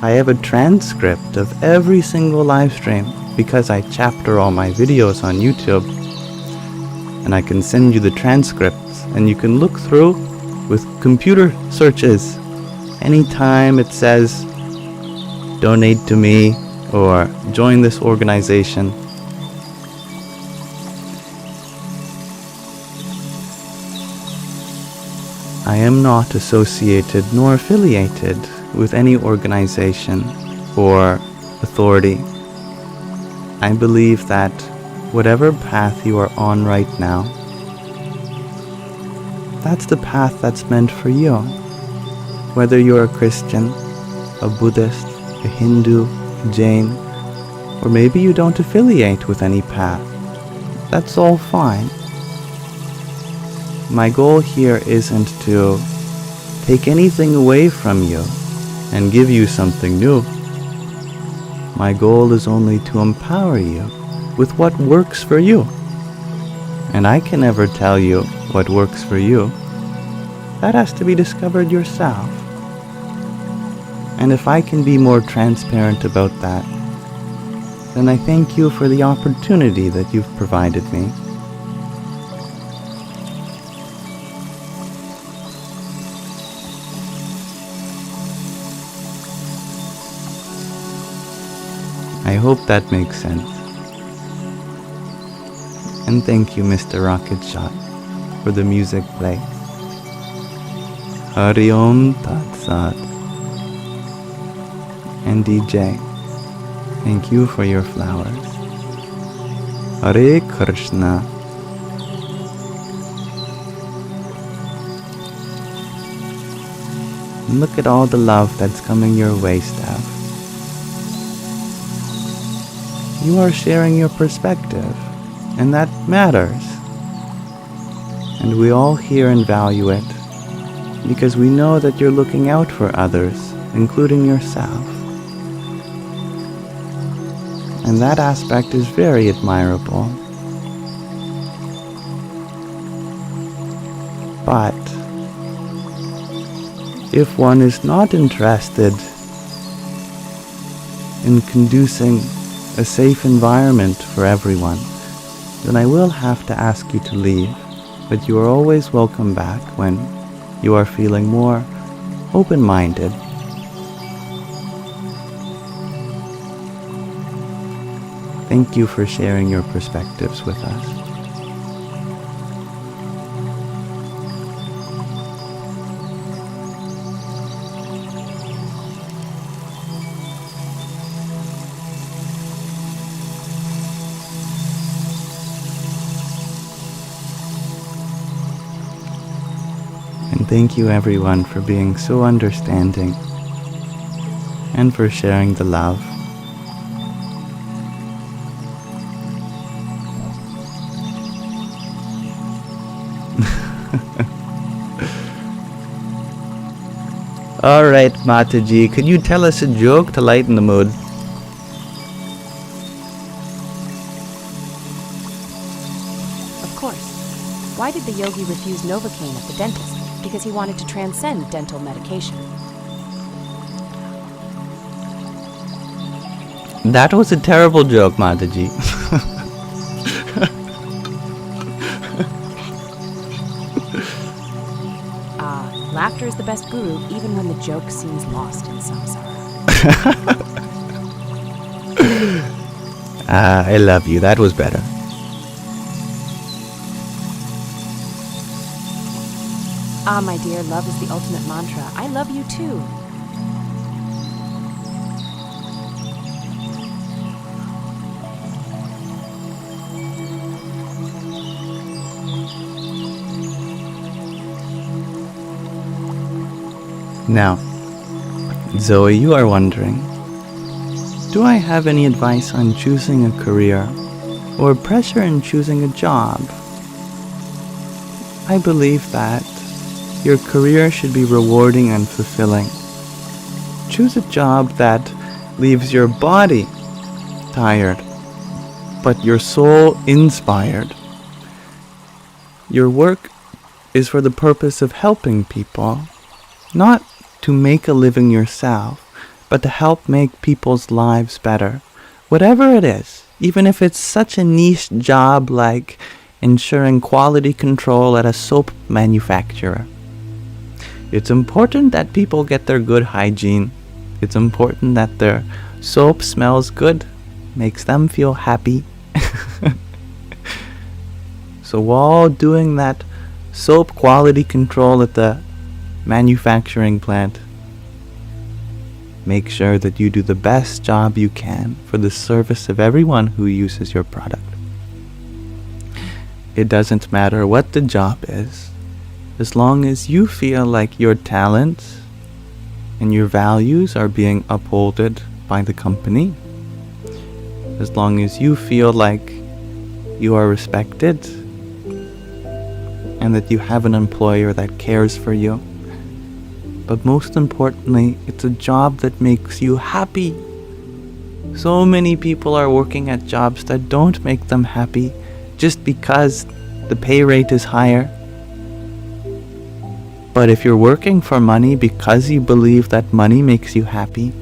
I have a transcript of every single live stream, because I chapter all my videos on YouTube, and I can send you the transcripts, and you can look through with computer searches. Anytime it says donate to me or join this organization, I am not associated nor affiliated with any organization or authority. I believe that whatever path you are on right now, that's the path that's meant for you. Whether you're a Christian, a Buddhist, a Hindu, a Jain, or maybe you don't affiliate with any path, that's all fine. My goal here isn't to take anything away from you and give you something new. My goal is only to empower you with what works for you. And I can never tell you what works for you. That has to be discovered yourself. And if I can be more transparent about that, then I thank you for the opportunity that you've provided me. I hope that makes sense. And thank you, Mr. Rocket Shot, for the music play. Hari Om Tat Sat. And DJ, thank you for your flowers. Hare Krishna. Look at all the love that's coming your way, Steph. You are sharing your perspective, and that matters. And we all hear and value it, because we know that you're looking out for others, including yourself. And that aspect is very admirable. But if one is not interested in conducing a safe environment for everyone, then I will have to ask you to leave, but you are always welcome back when you are feeling more open-minded. Thank you for sharing your perspectives with us. thank you everyone for being so understanding and for sharing the love. Alright, Mataji, could you tell us a joke to lighten the mood? Of course. Why did the yogi refuse Novocaine at the dentist? Because he wanted to transcend dental medication. That was a terrible joke, Mataji. Laughter is the best guru, even when the joke seems lost in samsara. I love you. That was better. My dear, love is the ultimate mantra. I love you too. Now, Zoe, you are wondering, do I have any advice on choosing a career or pressure in choosing a job? I believe that your career should be rewarding and fulfilling. Choose a job that leaves your body tired, but your soul inspired. Your work is for the purpose of helping people, not to make a living yourself, but to help make people's lives better. Whatever it is, even if it's such a niche job like ensuring quality control at a soap manufacturer. It's important that people get their good hygiene. It's important that their soap smells good, makes them feel happy. So while doing that soap quality control at the manufacturing plant, make sure that you do the best job you can for the service of everyone who uses your product. It doesn't matter what the job is, as long as you feel like your talents and your values are being upholded by the company, as long as you feel like you are respected and that you have an employer that cares for you. But most importantly, it's a job that makes you happy. So many people are working at jobs that don't make them happy just because the pay rate is higher. But if you're working for money because you believe that money makes you happy,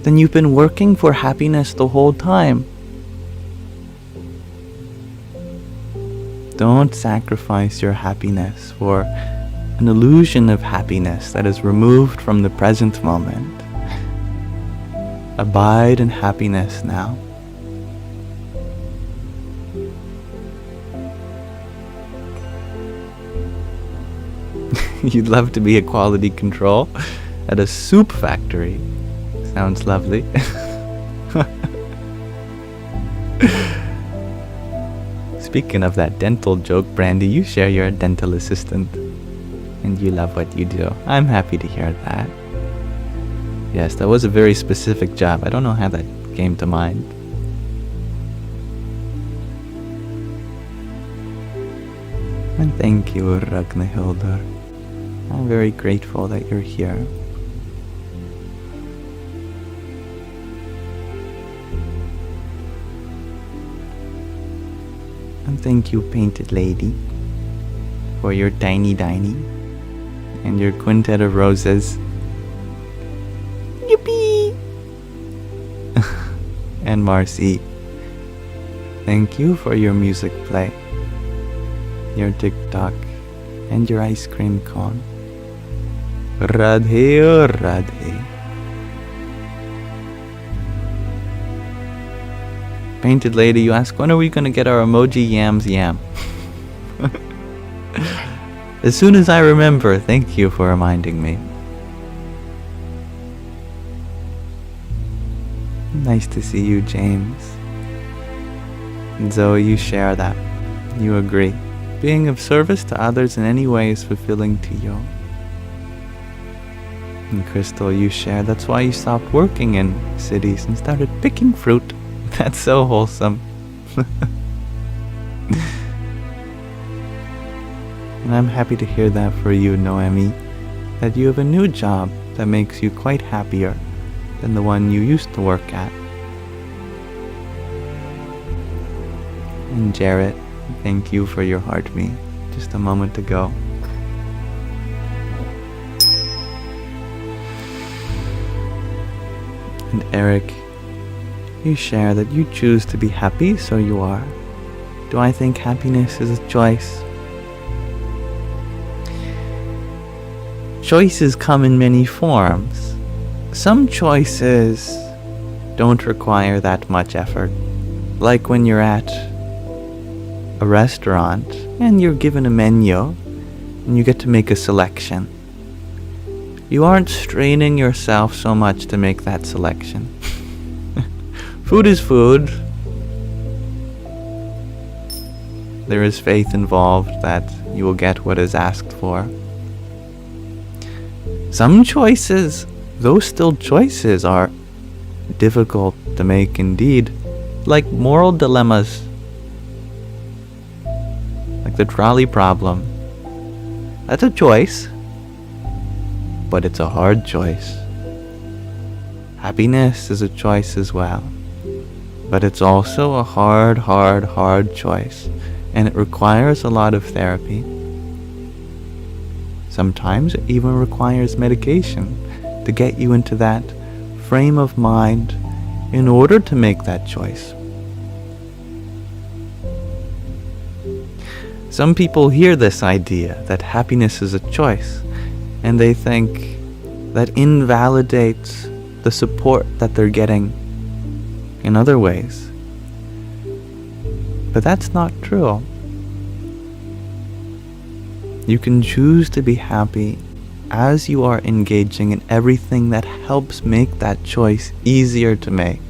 then you've been working for happiness the whole time. Don't sacrifice your happiness for an illusion of happiness that is removed from the present moment. Abide in happiness now. You'd love to be a quality control at a soup factory. Sounds lovely. Speaking of that dental joke, Brandy, you share you're a dental assistant and you love what you do. I'm happy to hear that. Yes, that was a very specific job. I don't know how that came to mind. And thank you, Ragnhildur. I'm very grateful that you're here. And thank you, Painted Lady, for your tiny and your quintet of roses. Yippee! And Marcy, thank you for your music play, your TikTok, and your ice cream cone. Radhe, oh Radhe. Painted Lady, you ask, when are we going to get our emoji yams yam? As soon as I remember. Thank you for reminding me. Nice to see you, James. And Zoe, you share that. You agree. being of service to others in any way is fulfilling to you. And Crystal, you share that's why you stopped working in cities and started picking fruit. That's so wholesome. And I'm happy to hear that for you, Noemi, that you have a new job that makes you quite happier than the one you used to work at. And Jarrett, thank you for your heartbeat just a moment ago. And Eric, you share that you choose to be happy, so you are. Do I think happiness is a choice? Choices come in many forms. Some choices don't require that much effort. Like when you're at a restaurant and you're given a menu and you get to make a selection. You aren't straining yourself so much to make that selection. Food is food. There is faith involved that you will get what is asked for. Some choices, though still choices, are difficult to make indeed, like moral dilemmas, like the trolley problem. That's a choice, but it's a hard choice. Happiness is a choice as well, but it's also a hard choice, and it requires a lot of therapy. Sometimes it even requires medication to get you into that frame of mind in order to make that choice. Some people hear this idea that happiness is a choice, and they think that invalidates the support that they're getting in other ways. But that's not true. You can choose to be happy as you are engaging in everything that helps make that choice easier to make.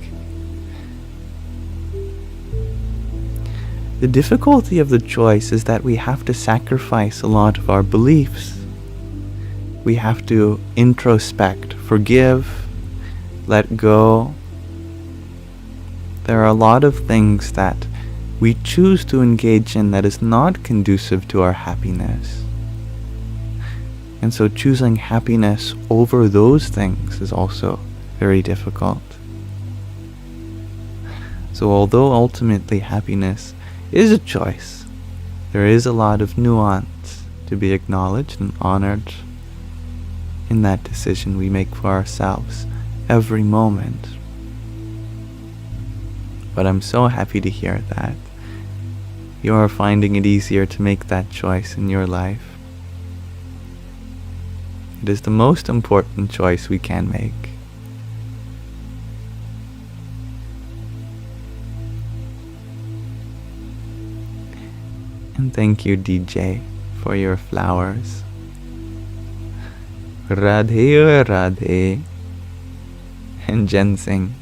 The difficulty of the choice is that we have to sacrifice a lot of our beliefs. We have to introspect, forgive, let go. There are a lot of things that we choose to engage in that is not conducive to our happiness. And so choosing happiness over those things is also very difficult. So although ultimately happiness is a choice, there is a lot of nuance to be acknowledged and honored in that decision we make for ourselves every moment. But I'm so happy to hear that you are finding it easier to make that choice in your life. It is the most important choice we can make. And thank you, DJ, for your flowers. Radhe, Radhe. And Ginseng,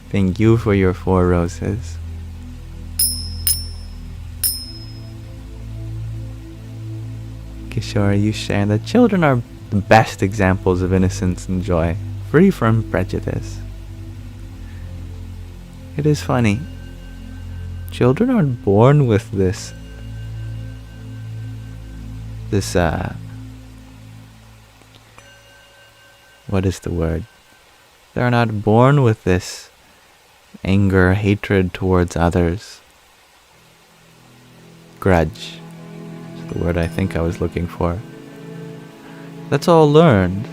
thank you for your 4 roses. Kishore, you share that children are the best examples of innocence and joy, free from prejudice. It is funny. Children aren't born with this what is the word? They're not born with this anger, hatred towards others. Grudge is the word I think I was looking for. That's all learned.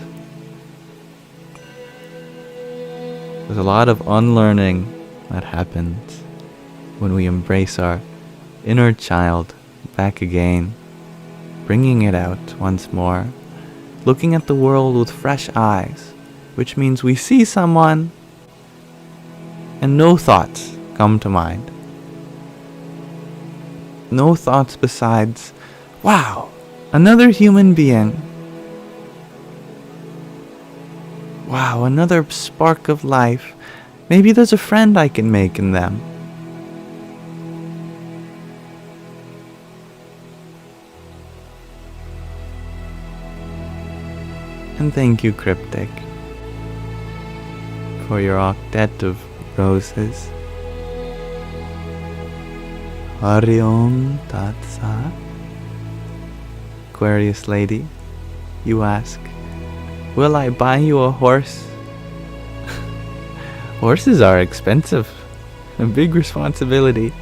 There's a lot of unlearning that happens when we embrace our inner child back again, bringing it out once more, looking at the world with fresh eyes, which means we see someone and no thoughts come to mind. No thoughts besides, wow, another human being. Wow, another spark of life. Maybe there's a friend I can make in them. And thank you, Cryptic, for your octet of roses. Hari Om Tat Sat. Aquarius lady, you ask, will I buy you a horse? Horses are expensive. A big responsibility.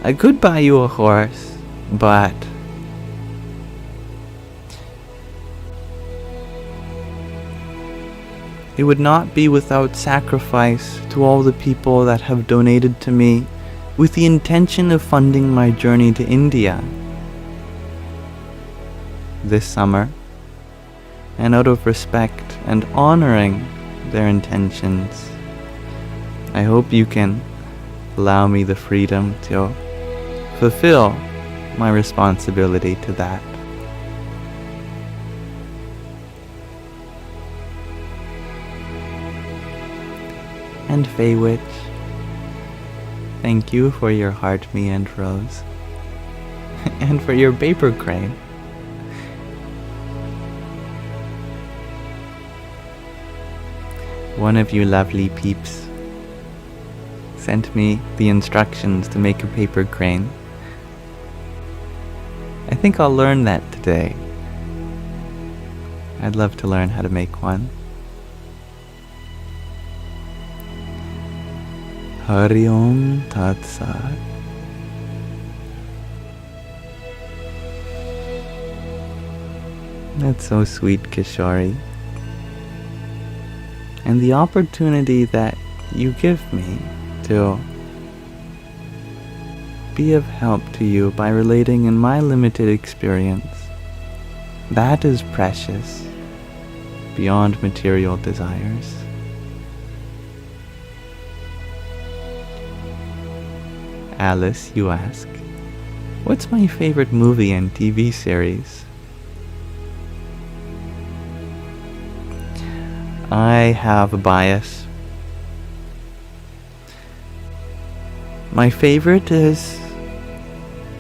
I could buy you a horse, but it would not be without sacrifice to all the people that have donated to me with the intention of funding my journey to India this summer, and out of respect and honoring their intentions, I hope you can allow me the freedom to fulfill my responsibility to that. And Fey Witch, thank you for your heart me and rose, and for your paper crane. One of you lovely peeps sent me the instructions to make a paper crane. I think I'll learn that today. I'd love to learn how to make one. Hari Om Tat Sat. That's so sweet, Kishori. And the opportunity that you give me to be of help to you by relating in my limited experience, that is precious beyond material desires. Alice, you ask, what's my favorite movie and TV series? I have a bias. My favorite is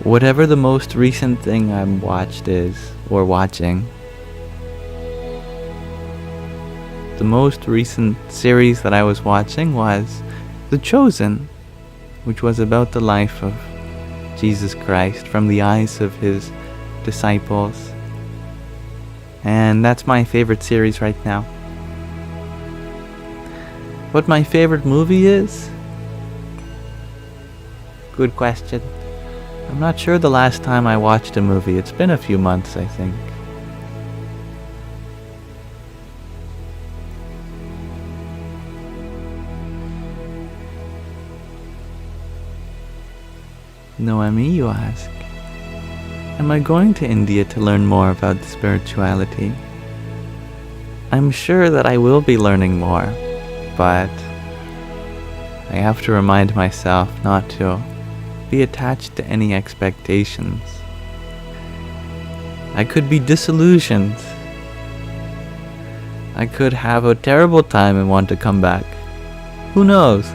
whatever the most recent thing I'm watched is, or watching. The most recent series that I was watching was The Chosen, which was about the life of Jesus Christ from the eyes of his disciples. And that's my favorite series right now. What my favorite movie is? Good question. I'm not sure the last time I watched a movie. It's been a few months, I think. Noemi, you ask, am I going to India to learn more about spirituality? I'm sure that I will be learning more, but I have to remind myself not to be attached to any expectations. I could be disillusioned. I could have a terrible time and want to come back. Who knows?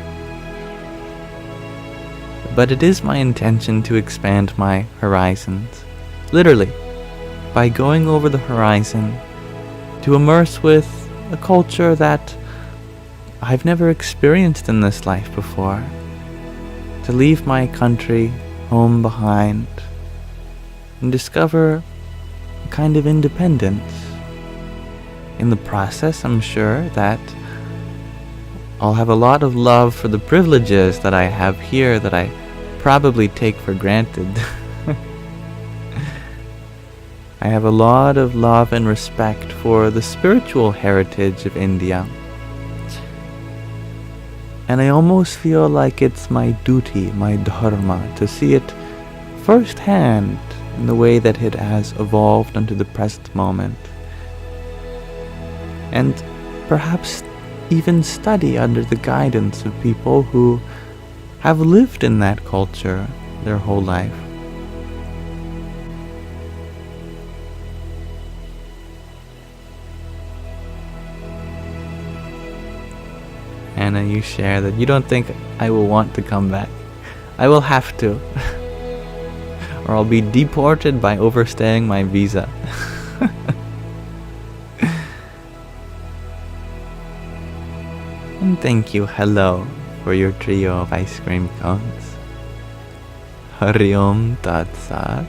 But it is my intention to expand my horizons, literally, by going over the horizon, to immerse with a culture that I've never experienced in this life before, to leave my country, home behind, and discover a kind of independence. In the process, I'm sure that I'll have a lot of love for the privileges that I have here that I probably take for granted. I have a lot of love and respect for the spiritual heritage of India. And I almost feel like it's my duty, my dharma, to see it firsthand in the way that it has evolved unto the present moment. And perhaps even study under the guidance of people who have lived in that culture their whole life. Anna, you share that you don't think I will want to come back. I will have to. Or I'll be deported by overstaying my visa. And thank you, hello, for your trio of ice cream cones. Hari Om Tat Sat.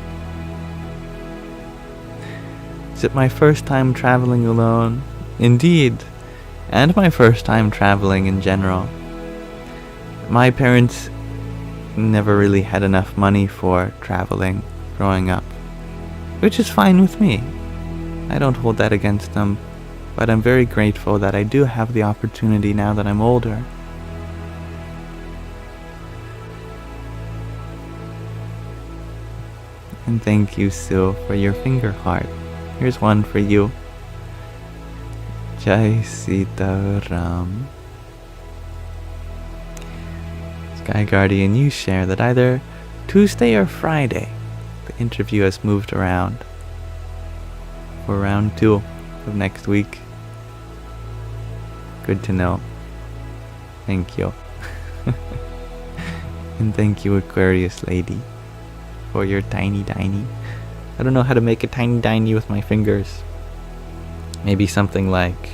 Is it my first time traveling alone? Indeed, and my first time traveling in general. My parents never really had enough money for traveling growing up, which is fine with me. I don't hold that against them, but I'm very grateful that I do have the opportunity now that I'm older. And thank you, Sue, for your finger heart. Here's one for you. Jai Sita Ram. Sky Guardian, you share that either Tuesday or Friday, the interview has moved around for round 2 of next week. Good to know. Thank you. And thank you, Aquarius Lady, for your tiny. I don't know how to make a tiny with my fingers. Maybe something like,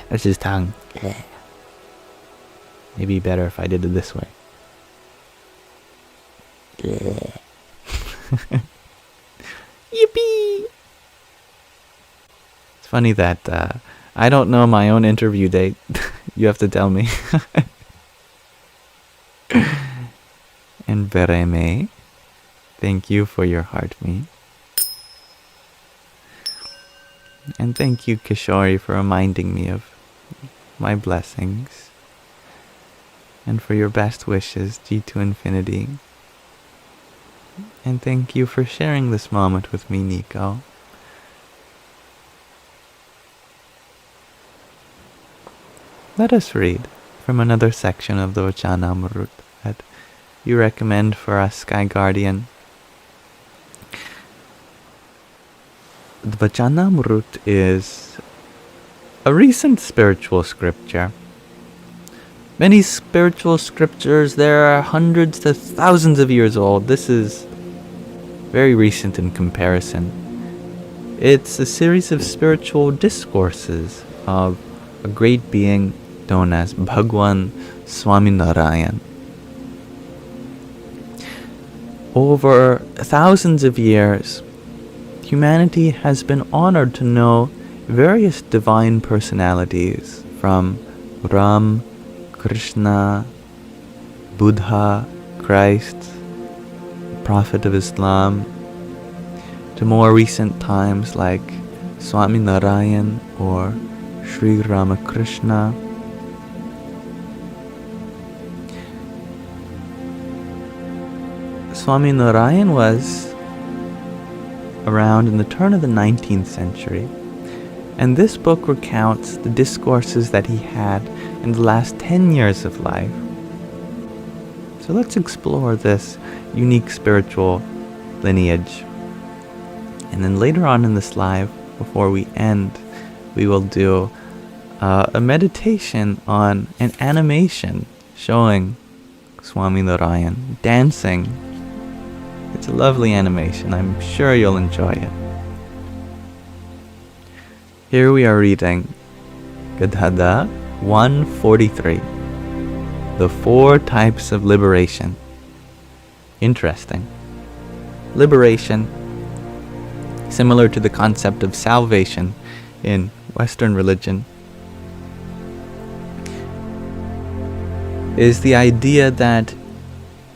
that's his tongue. Maybe better if I did it this way. Yippee! It's funny that I don't know my own interview date. You have to tell me. And Bereme, thank you for your heart me. And thank you, Kishori, for reminding me of my blessings. And for your best wishes, G to Infinity. And thank you for sharing this moment with me, Nico. Let us read from another section of the Vachanamrut that you recommend for us, Sky Guardian. The Vachanamrut is a recent spiritual scripture. Many spiritual scriptures, there are hundreds to thousands of years old. This is very recent in comparison. It's a series of spiritual discourses of a great being known as Bhagwan Swami Narayan. Over thousands of years, humanity has been honored to know various divine personalities, from Ram, Krishna, Buddha, Christ, the Prophet of Islam, to more recent times like Swami Narayan or Sri Ramakrishna. Swami Narayan was around in the turn of the 19th century, and this book recounts the discourses that he had in the last 10 years of life. So let's explore this unique spiritual lineage. And then later on in this live, before we end, we will do a meditation on an animation showing Swami Narayan dancing. It's a lovely animation. I'm sure you'll enjoy it. Here we are reading Gadhada 143, The 4 Types of Liberation. Interesting. Liberation, similar to the concept of salvation in Western religion, is the idea that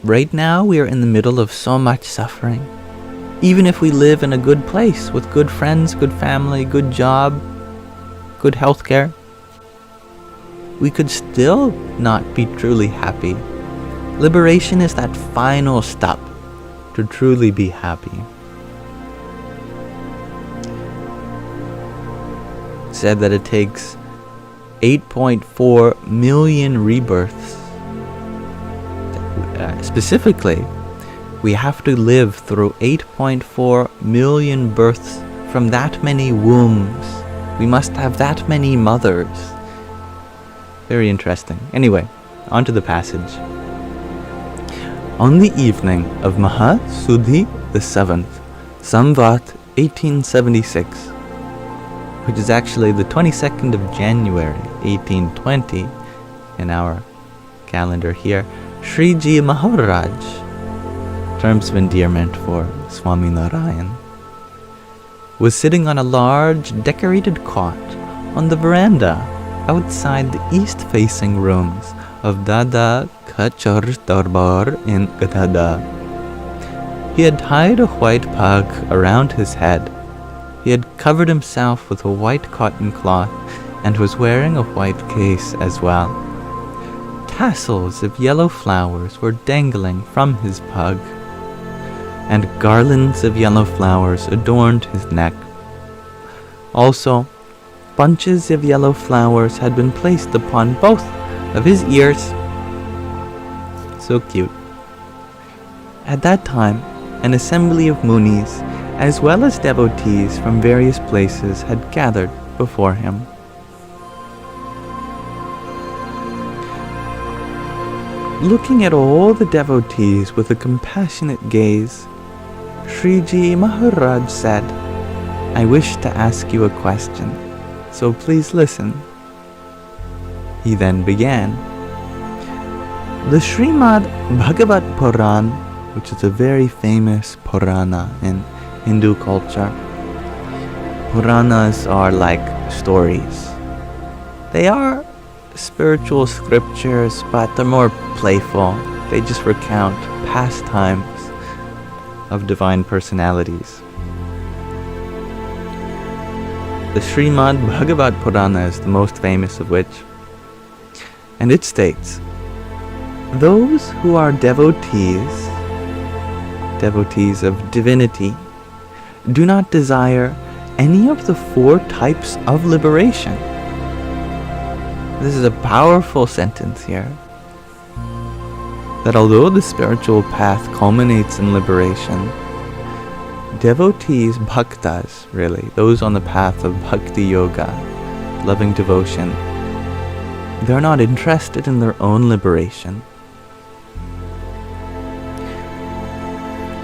right now we are in the middle of so much suffering. Even if we live in a good place with good friends, good family, good job, good healthcare, we could still not be truly happy. Liberation is that final step to truly be happy. It said that it takes 8.4 million rebirths. Specifically, we have to live through 8.4 million births from that many wombs. We must have that many mothers. Very interesting. Anyway, on to the passage. On the evening of Maha Sudhi the 7th, Samvat 1876, which is actually the 22nd of January, 1820, in our calendar here, Sriji Maharaj, terms of endearment for Swami Narayan, was sitting on a large decorated cot on the veranda outside the east-facing rooms of Dada Kachar Darbar in Gadada. He had tied a white pug around his head. He had covered himself with a white cotton cloth and was wearing a white case as well. Tassels of yellow flowers were dangling from his pug, and garlands of yellow flowers adorned his neck. Also, bunches of yellow flowers had been placed upon both of his ears. So cute. At that time, an assembly of munis, as well as devotees from various places, had gathered before him. Looking at all the devotees with a compassionate gaze, Sriji Maharaj said, "I wish to ask you a question, so please listen." He then began. The Srimad Bhagavat Puran, which is a very famous Purana in Hindu culture. Puranas are like stories. They are spiritual scriptures, but they're more playful. They just recount pastimes of divine personalities. The Srimad Bhagavat Purana is the most famous of which, and it states, those who are devotees of divinity, do not desire any of the 4 types of liberation. This is a powerful sentence here. That although the spiritual path culminates in liberation, devotees, bhaktas, really, those on the path of bhakti yoga, loving devotion, they're not interested in their own liberation.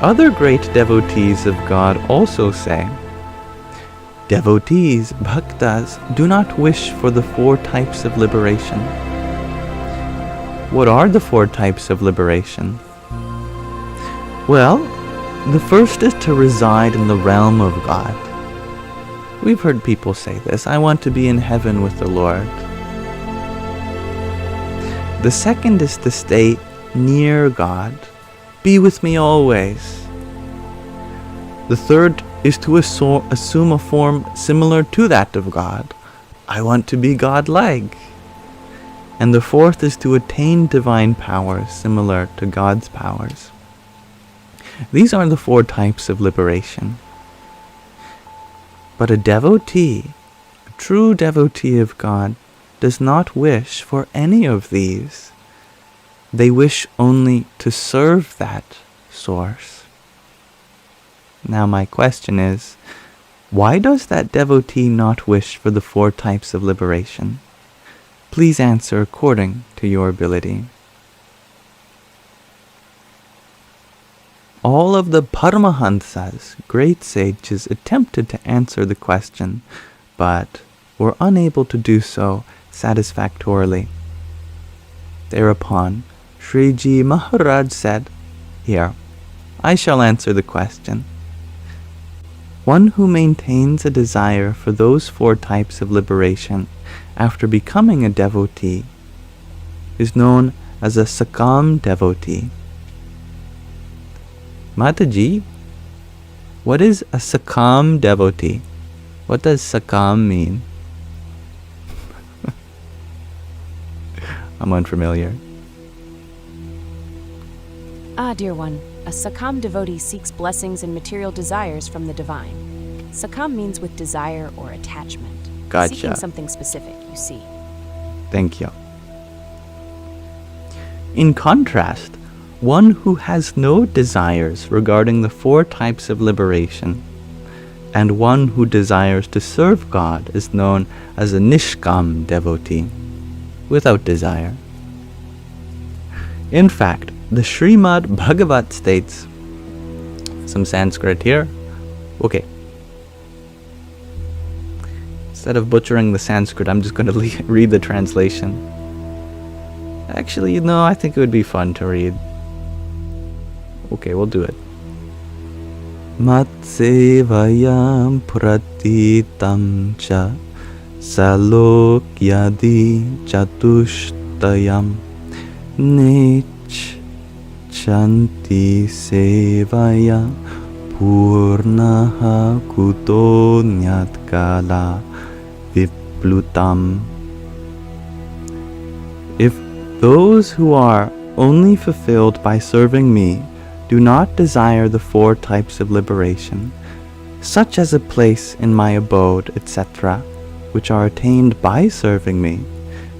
Other great devotees of God also say, devotees, bhaktas, do not wish for the 4 types of liberation. What are the 4 types of liberation? Well, the first is to reside in the realm of God. We've heard people say this, I want to be in heaven with the Lord. The second is to stay near God. Be with me always. The third is to assume a form similar to that of God. I want to be God-like. And the fourth is to attain divine powers similar to God's powers. These are the 4 types of liberation. But a devotee, a true devotee of God, does not wish for any of these. They wish only to serve that source. Now my question is, why does that devotee not wish for the 4 types of liberation? Please answer according to your ability. All of the Paramahansas, great sages, attempted to answer the question, but were unable to do so satisfactorily. Thereupon, Sriji Maharaj said, "Here, I shall answer the question. One who maintains a desire for those 4 types of liberation after becoming a devotee is known as a Sakam devotee." Mataji, what is a Sakam devotee? What does Sakam mean? I'm unfamiliar. Dear one, a Sakam devotee seeks blessings and material desires from the divine. Sakam means with desire or attachment. Gotcha. Seeking something specific, you see. Thank you. In contrast, one who has no desires regarding the 4 types of liberation, and one who desires to serve God is known as a Nishkam devotee, without desire. In fact, the Srimad Bhagavat states, some Sanskrit here, okay. instead of butchering the Sanskrit, I'm just going to read the translation. Actually, I think it would be fun to read. Okay, we'll do it. Matsevayam pratitam cha salokyadi chatushtayam nich chanti sevaya purnaha kuto nyatkala viplutam. If those who are only fulfilled by serving me do not desire the 4 types of liberation, such as a place in my abode, etc., which are attained by serving me,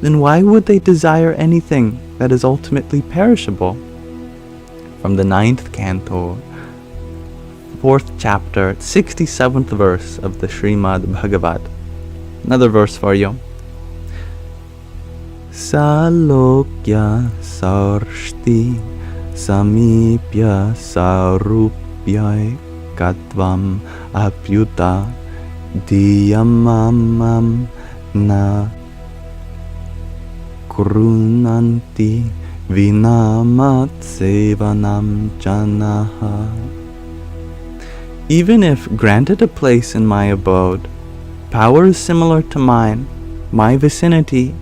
then why would they desire anything that is ultimately perishable? From the 9th canto, 4th chapter, 67th verse of the Srimad Bhagavat. Another verse for you. Salokya sarshti samipya sarupya katvam apyuta diyamamam na krunanti vinamat sevanam janaha. Even if granted a place in my abode, powers similar to mine, my vicinity,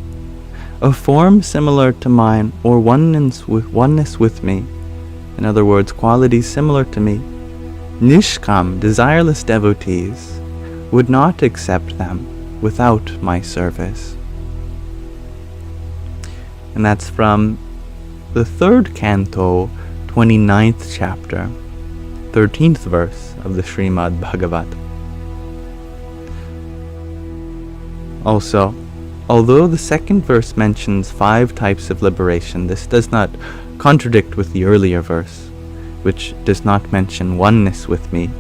a form similar to mine, or oneness with me, in other words, qualities similar to me, Nishkam, desireless devotees, would not accept them without my service. And that's from the 3rd canto, 29th chapter, 13th verse of the Srimad Bhagavat. Also, although the 2nd verse mentions 5 types of liberation, this does not contradict with the earlier verse, which does not mention oneness with me,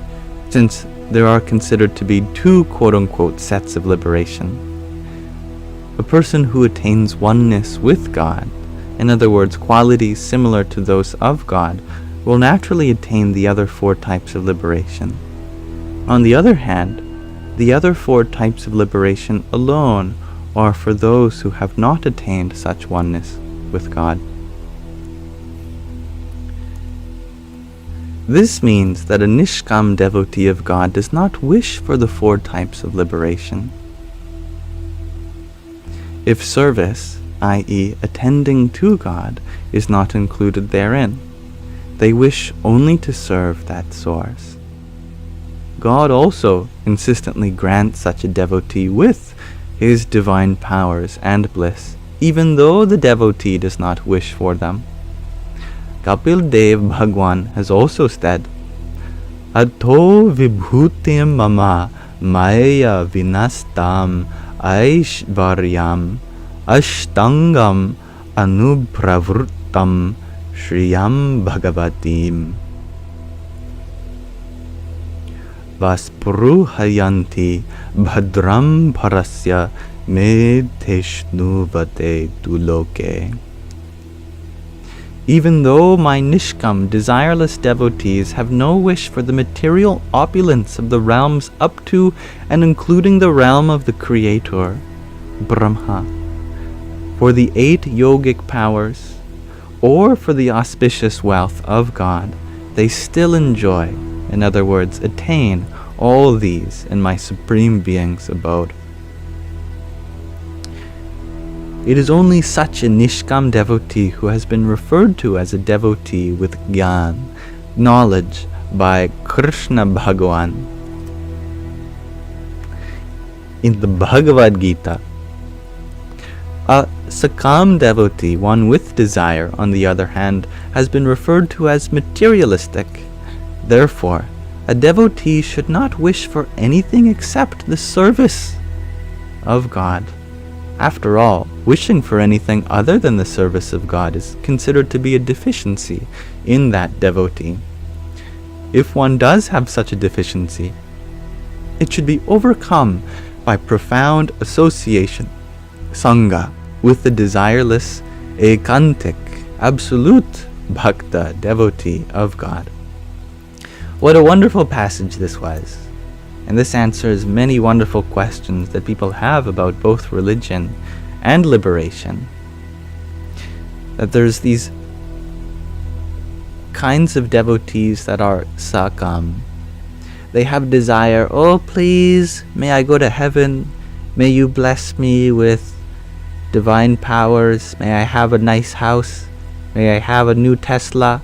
since there are considered to be 2 quote-unquote sets of liberation. A person who attains oneness with God, in other words, qualities similar to those of God, will naturally attain the other 4 types of liberation. On the other hand, the other 4 types of liberation alone are for those who have not attained such oneness with God. This means that a Nishkam devotee of God does not wish for the 4 types of liberation. If service, i.e. attending to God, is not included therein, they wish only to serve that source. God also consistently grants such a devotee with His divine powers and bliss, even though the devotee does not wish for them. Kapil Dev Bhagwan has also said, Ato vibhutim mama maya vinastam aishvaryam ashtangam anupravrutam shriyam bhagavatim vaspruhayanti bhadram parasya medhishnuvate tuloke. Even though my Nishkam, desireless devotees, have no wish for the material opulence of the realms up to and including the realm of the Creator, Brahma, for the 8 yogic powers, or for the auspicious wealth of God, they still enjoy, in other words, attain all these in my Supreme Being's abode. It is only such a Nishkam devotee who has been referred to as a devotee with Gyan, knowledge, by Krishna Bhagavan. In the Bhagavad Gita, a Sakam devotee, one with desire, on the other hand, has been referred to as materialistic. Therefore, a devotee should not wish for anything except the service of God. After all, wishing for anything other than the service of God is considered to be a deficiency in that devotee. If one does have such a deficiency, it should be overcome by profound association, sangha, with the desireless, ekantik, absolute bhakta devotee of God. What a wonderful passage this was. And this answers many wonderful questions that people have about both religion and liberation. That there's these kinds of devotees that are sakam. They have desire, oh please, may I go to heaven, may you bless me with divine powers, may I have a nice house, may I have a new Tesla,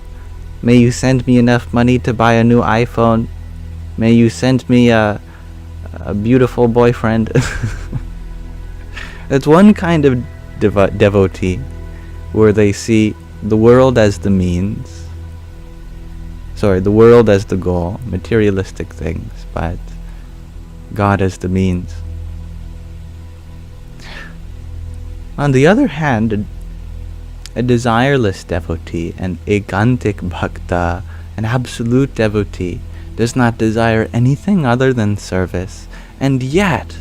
may you send me enough money to buy a new iPhone, may you send me a beautiful boyfriend. That's one kind of devotee where they see the world as the means, the world as the goal, materialistic things, but God as the means. On the other hand, a desireless devotee, an ekantik bhakta, an absolute devotee, does not desire anything other than service, and yet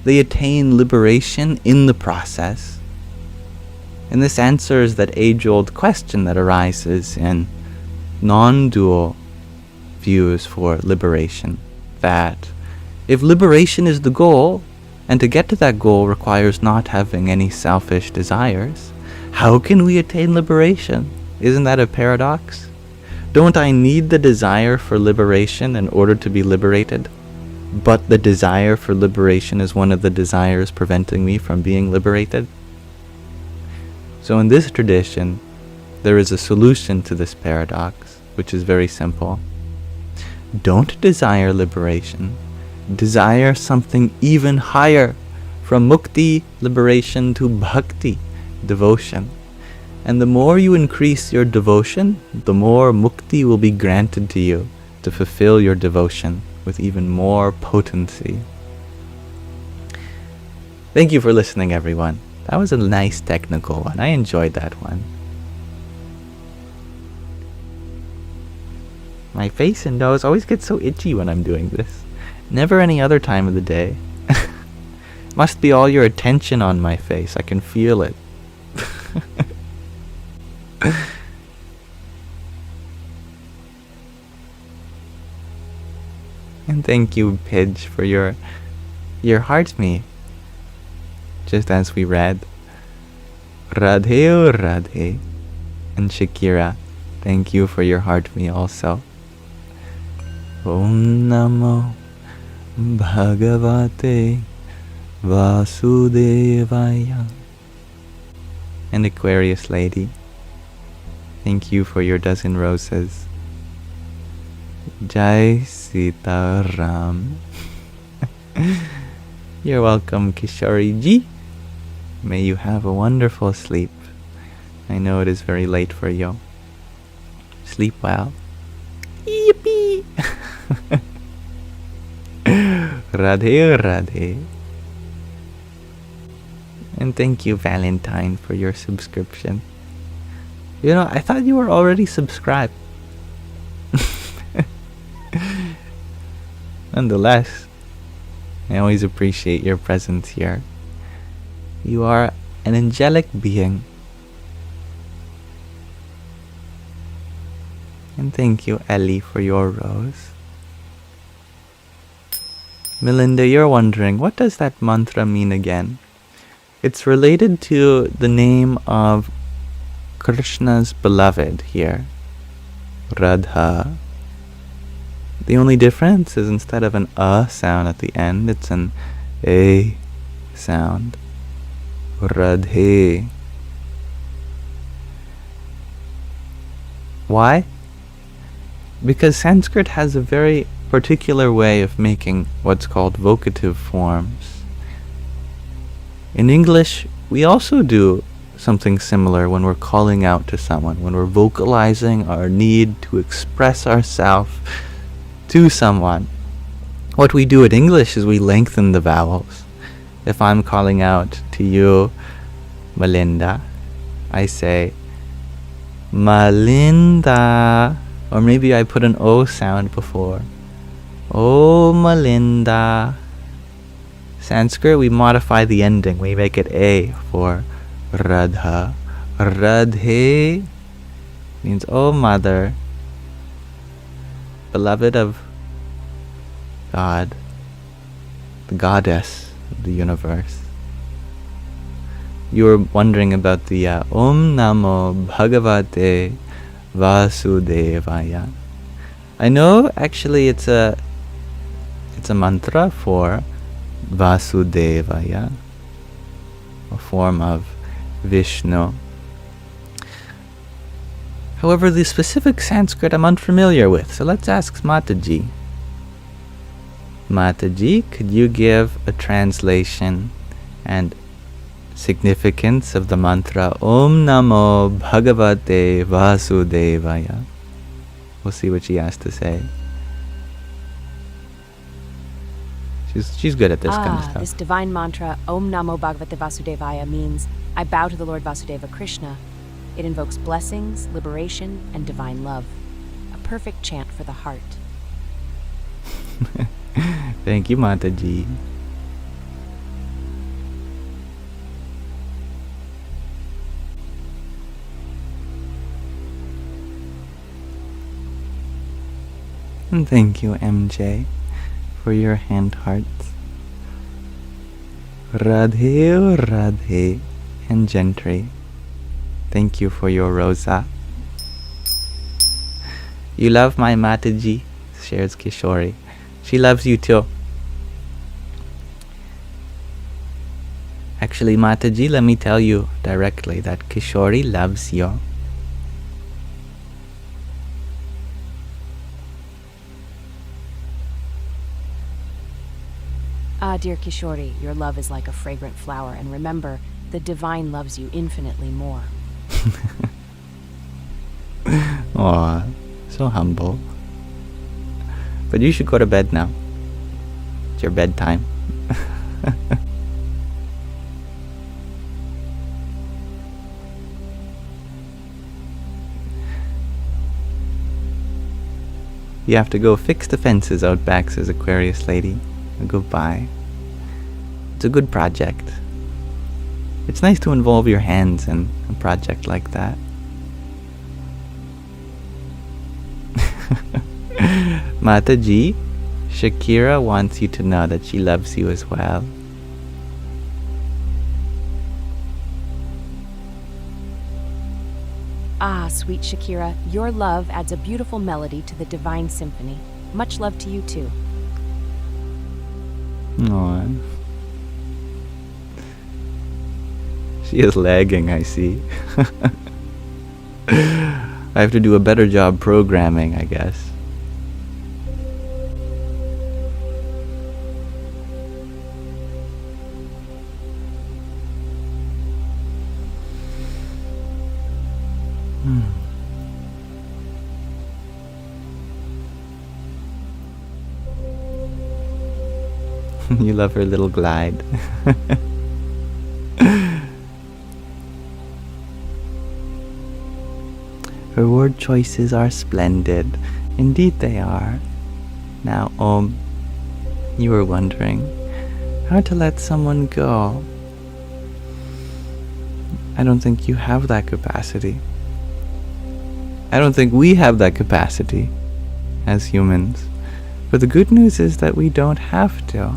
they attain liberation in the process. And this answers that age-old question that arises in non-dual views for liberation, that if liberation is the goal, and to get to that goal requires not having any selfish desires, how can we attain liberation? Isn't that a paradox? Don't I need the desire for liberation in order to be liberated? But the desire for liberation is one of the desires preventing me from being liberated? So in this tradition, there is a solution to this paradox, which is very simple. Don't desire liberation. Desire something even higher, from mukti, liberation, to bhakti, devotion. And the more you increase your devotion, the more mukti will be granted to you to fulfill your devotion with even more potency. Thank you for listening, everyone. That was a nice technical one. I enjoyed that one. My face and nose always get so itchy when I'm doing this. Never any other time of the day. Must be all your attention on my face. I can feel it. And thank you, Pidge, for your heart me. Just as we read. Radhe o Radhe. And Shakira, thank you for your heart me also. Om Namo Bhagavate Vasudevaya. And Aquarius Lady, thank you for your dozen roses. Jai Sita Ram. You're welcome, Kishori Ji. May you have a wonderful sleep. I know it is very late for you. Sleep well. Yippee! Radhe Radhe. And thank you, Valentine, for your subscription. You know, I thought you were already subscribed. Nonetheless, I always appreciate your presence here. You are an angelic being. And thank you, Ellie, for your rose. Melinda, you're wondering, what does that mantra mean again? It's related to the name of Krishna's beloved here, Radha. The only difference is instead of an a sound at the end, it's an a sound. Radhe. Why? Because Sanskrit has a very particular way of making what's called vocative forms. In English, we also do something similar when we're calling out to someone, when we're vocalizing our need to express ourselves to someone. What we do in English is we lengthen the vowels. If I'm calling out to you, Melinda, I say, Melinda. Or maybe I put an O sound before. Oh, Melinda. Sanskrit, we modify the ending. We make it A for Radha. Radhe means, oh, mother, beloved of God, the goddess of the universe. You were wondering about the Om Namo Bhagavate Vasudevaya. I know actually it's a mantra for Vasudevaya, a form of Vishnu. However, the specific Sanskrit I'm unfamiliar with, so let's ask Mataji. Mataji, could you give a translation and significance of the mantra Om Namo Bhagavate Vasudevaya? We'll see what she has to say. She's good at this kind of stuff. This divine mantra, Om Namo Bhagavate Vasudevaya, means I bow to the Lord Vasudeva Krishna. It invokes blessings, liberation, and divine love. A perfect chant for the heart. Thank you, Mataji. And thank you, MJ, for your hand hearts. Radhe, Radhe, and Gentry, thank you for your rosa. You love my Mataji, shares Kishori. She loves you too. Actually, Mataji, let me tell you directly that Kishori loves you. Dear Kishori, your love is like a fragrant flower, and remember, the divine loves you infinitely more. Aw, so humble. But you should go to bed now. It's your bedtime. You have to go fix the fences out back, says Aquarius Lady. Goodbye. It's a good project. It's nice to involve your hands in a project like that. Mataji, Shakira wants you to know that she loves you as well. Sweet Shakira, your love adds a beautiful melody to the divine symphony. Much love to you too. Aww. She is lagging, I see. I have to do a better job programming, I guess. You love her little glide. Her word choices are splendid. Indeed they are. Now, you were wondering how to let someone go. I don't think you have that capacity. I don't think we have that capacity as humans. But the good news is that we don't have to.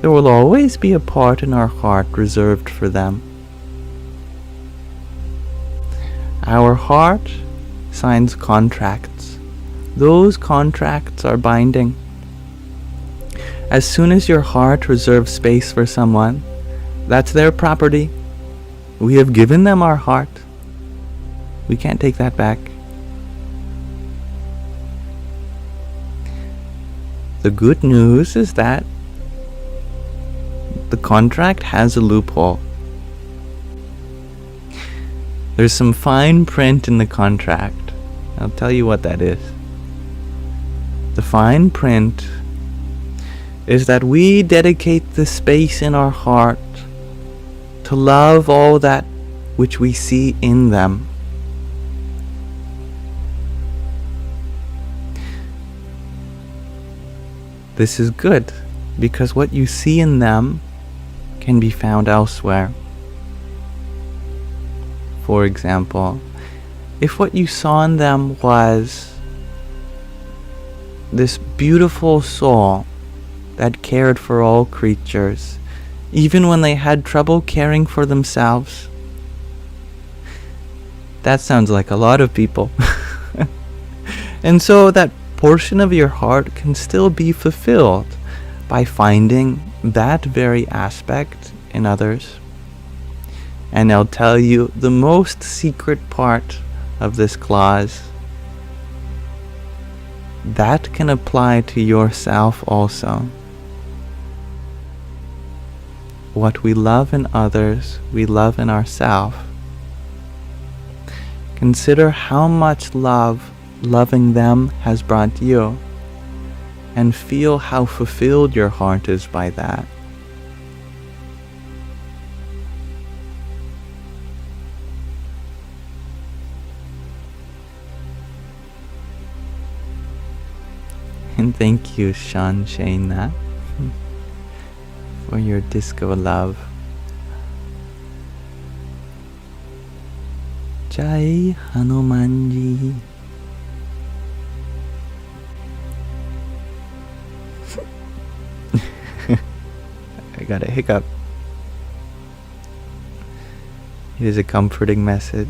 There will always be a part in our heart reserved for them. Our heart signs contracts. Those contracts are binding. As soon as your heart reserves space for someone, that's their property. We have given them our heart. We can't take that back. The good news is that the contract has a loophole. There's some fine print in the contract. I'll tell you what that is. The fine print is that we dedicate the space in our heart to love all that which we see in them. This is good because what you see in them can be found elsewhere. For example, if what you saw in them was this beautiful soul that cared for all creatures, even when they had trouble caring for themselves. That sounds like a lot of people. And so that portion of your heart can still be fulfilled by finding that very aspect in others. And I'll tell you the most secret part of this clause. That can apply to yourself also. What we love in others, we love in ourselves. Consider how much love loving them has brought you, and feel how fulfilled your heart is by that. And thank you, Shan Shaina, for your disco love. Jai Hanumanji. I got a hiccup. It is a comforting message.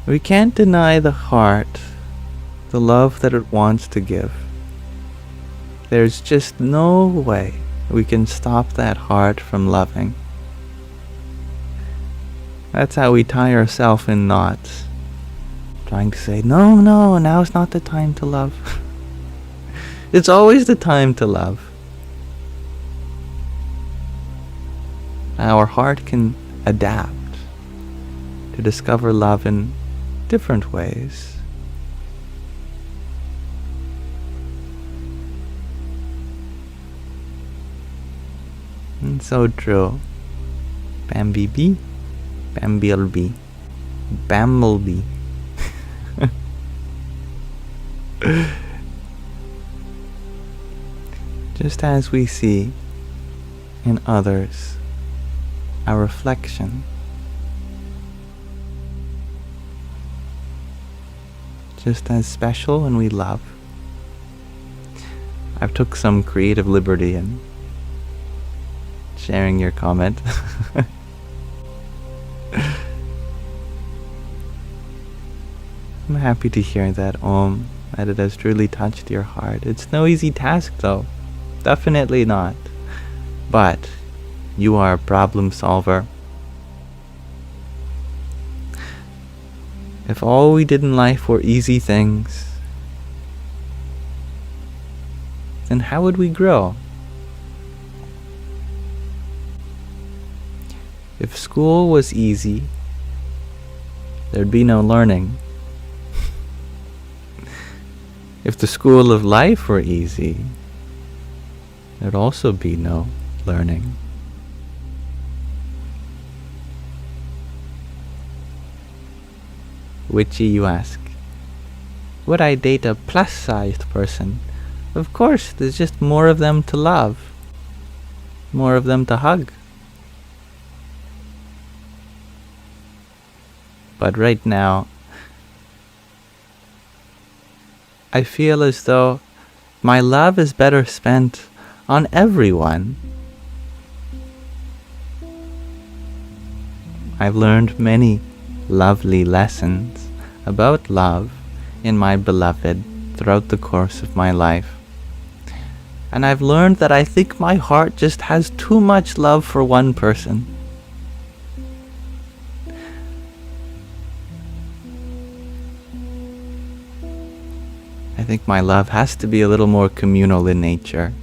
We can't deny the heart the love that it wants to give. There's just no way we can stop that heart from loving. That's how we tie ourselves in knots, trying to say, no, now's not the time to love. It's always the time to love. Our heart can adapt to discover love in different ways. And so true. Bambi, Bambilby, Bamblebee. Just as we see in others a reflection, just as special when we love. I've took some creative liberty in sharing your comment. I'm happy to hear that, Om, that it has truly touched your heart. It's no easy task though, definitely not. But you are a problem solver. If all we did in life were easy things, then how would we grow? If school was easy, there'd be no learning. If the school of life were easy, there'd also be no learning. Witchy, you ask. Would I date a plus-sized person? Of course, there's just more of them to love. More of them to hug. But right now, I feel as though my love is better spent on everyone. I've learned many lovely lessons about love in my beloved throughout the course of my life. And I've learned that I think my heart just has too much love for one person. I think my love has to be a little more communal in nature.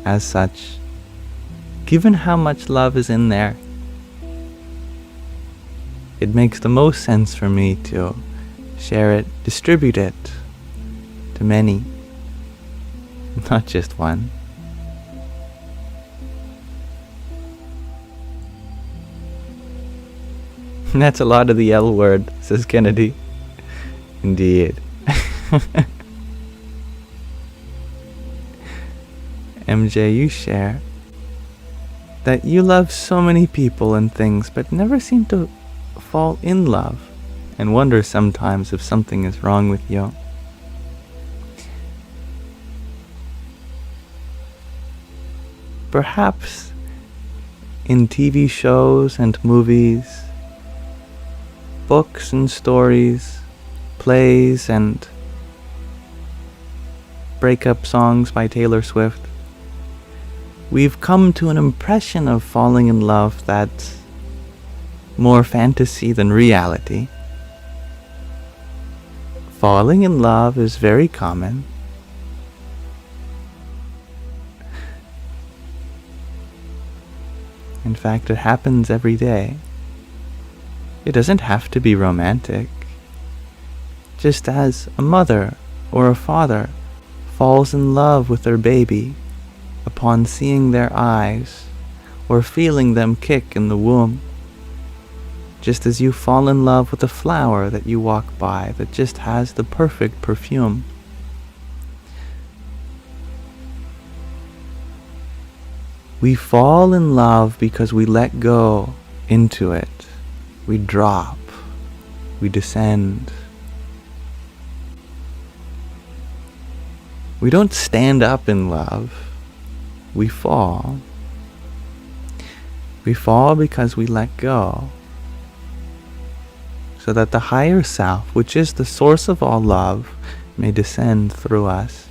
As such, given how much love is in there, it makes the most sense for me to share it, distribute it to many, not just one. That's a lot of the L word, says Kennedy. Indeed. MJ, you share. that you love so many people and things, but never seem to fall in love, and wonder sometimes if something is wrong with you. Perhaps in TV shows and movies, books and stories, plays and breakup songs by Taylor Swift, we've come to an impression of falling in love that's more fantasy than reality. Falling in love is very common. In fact, it happens every day. It doesn't have to be romantic. Just as a mother or a father falls in love with their baby upon seeing their eyes or feeling them kick in the womb. Just as you fall in love with a flower that you walk by that just has the perfect perfume. We fall in love because we let go into it. We drop. We descend. We don't stand up in love. We fall. We fall because we let go. So that the higher self, which is the source of all love, may descend through us.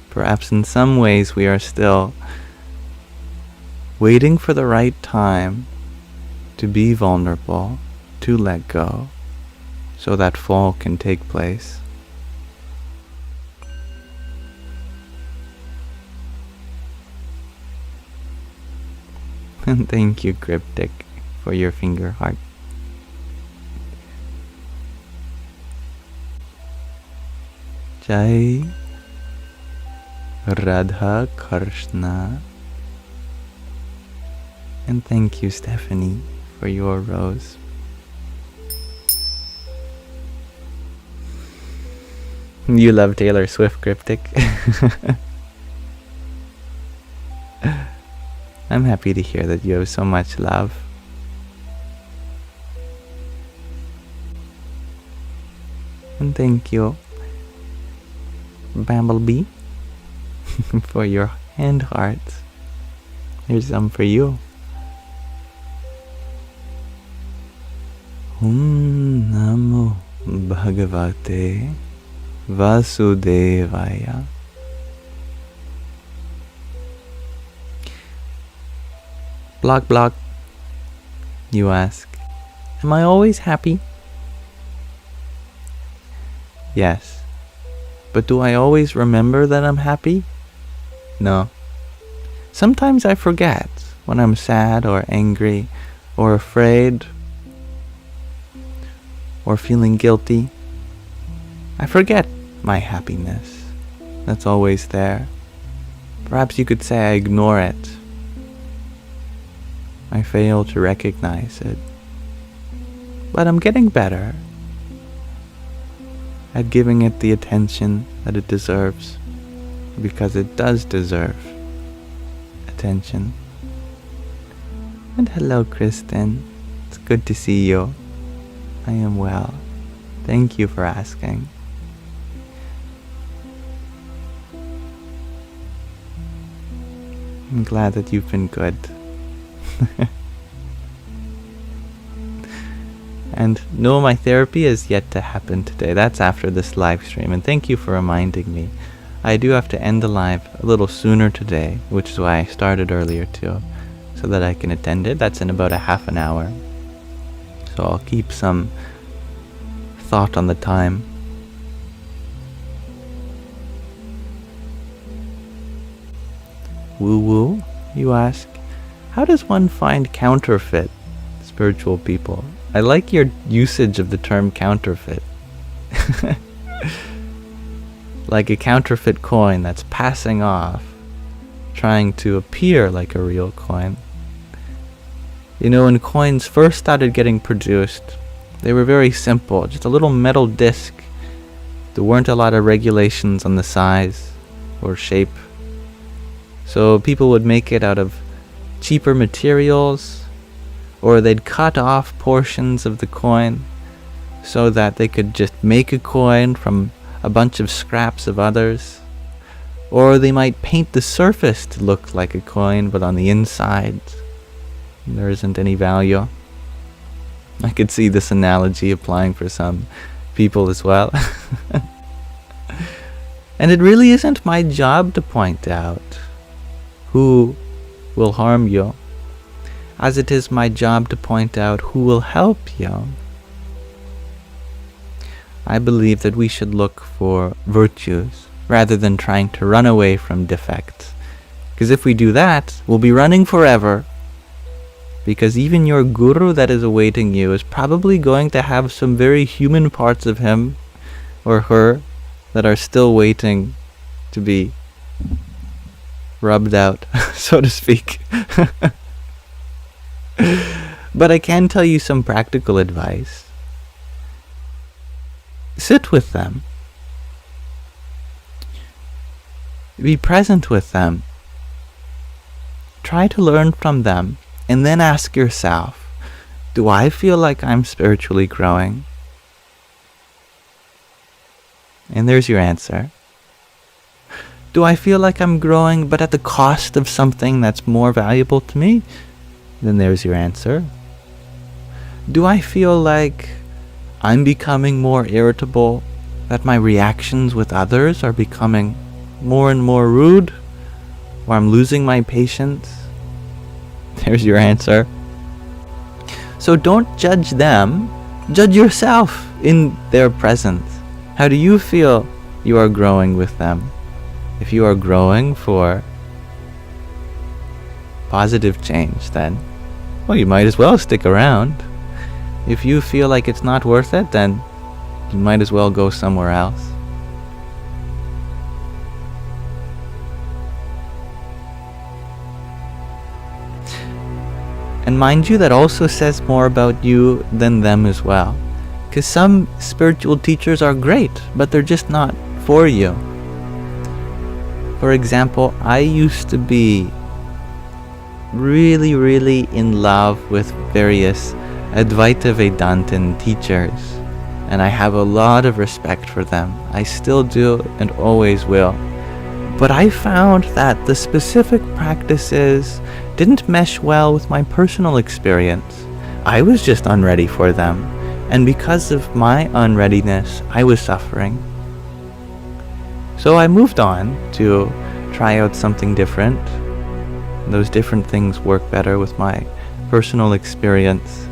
Perhaps in some ways we are still waiting for the right time to be vulnerable, to let go, so that fall can take place. And thank you, Cryptic, for your finger heart. Jai Radha Krishna. And thank you, Stephanie, for your rose. You love Taylor Swift, Cryptic. I'm happy to hear that you have so much love. And thank you, Bumblebee, for your hand hearts. Here's some for you. Namo Bhagavate Vasudevaya. Block. You ask, am I always happy? Yes. But do I always remember that I'm happy? No. Sometimes I forget when I'm sad or angry or afraid or feeling guilty. I forget my happiness. That's always there. Perhaps you could say I ignore it. I fail to recognize it. But I'm getting better at giving it the attention that it deserves, because it does deserve attention. And hello, Kristen. It's good to see you. I am well. Thank you for asking. I'm glad that you've been good. And no, my therapy is yet to happen today. That's after this live stream. And thank you for reminding me. I do have to end the live a little sooner today, which is why I started earlier too, so that I can attend it. That's in about a half an hour. So I'll keep some thought on the time. Woo-woo, you ask? How does one find counterfeit spiritual people? I like your usage of the term counterfeit. Like a counterfeit coin that's passing off, trying to appear like a real coin. You know, when coins first started getting produced, they were very simple, just a little metal disc. There weren't a lot of regulations on the size or shape. So people would make it out of cheaper materials, or they'd cut off portions of the coin so that they could just make a coin from a bunch of scraps of others. Or they might paint the surface to look like a coin, but on the inside there isn't any value. I could see this analogy applying for some people as well. And it really isn't my job to point out who will harm you, as it is my job to point out who will help you. I believe that we should look for virtues rather than trying to run away from defects. Because if we do that, we'll be running forever. Because even your guru that is awaiting you is probably going to have some very human parts of him or her that are still waiting to be rubbed out, so to speak. But I can tell you some practical advice. Sit with them. Be present with them. Try to learn from them. And then ask yourself, do I feel like I'm spiritually growing? And there's your answer. Do I feel like I'm growing, but at the cost of something that's more valuable to me? Then there's your answer. Do I feel like I'm becoming more irritable, that my reactions with others are becoming more and more rude, or I'm losing my patience? There's your answer. So don't judge them, judge yourself in their presence. How do you feel you are growing with them? If you are growing for positive change, then, well, you might as well stick around. If you feel like it's not worth it, then you might as well go somewhere else. And mind you, that also says more about you than them as well. Because some spiritual teachers are great, but they're just not for you. For example, I used to be really in love with various Advaita Vedantin teachers, and I have a lot of respect for them. I still do and always will. But I found that the specific practices didn't mesh well with my personal experience. I was just unready for them, and because of my unreadiness, I was suffering. So I moved on to try out something different. Those different things work better with my personal experience.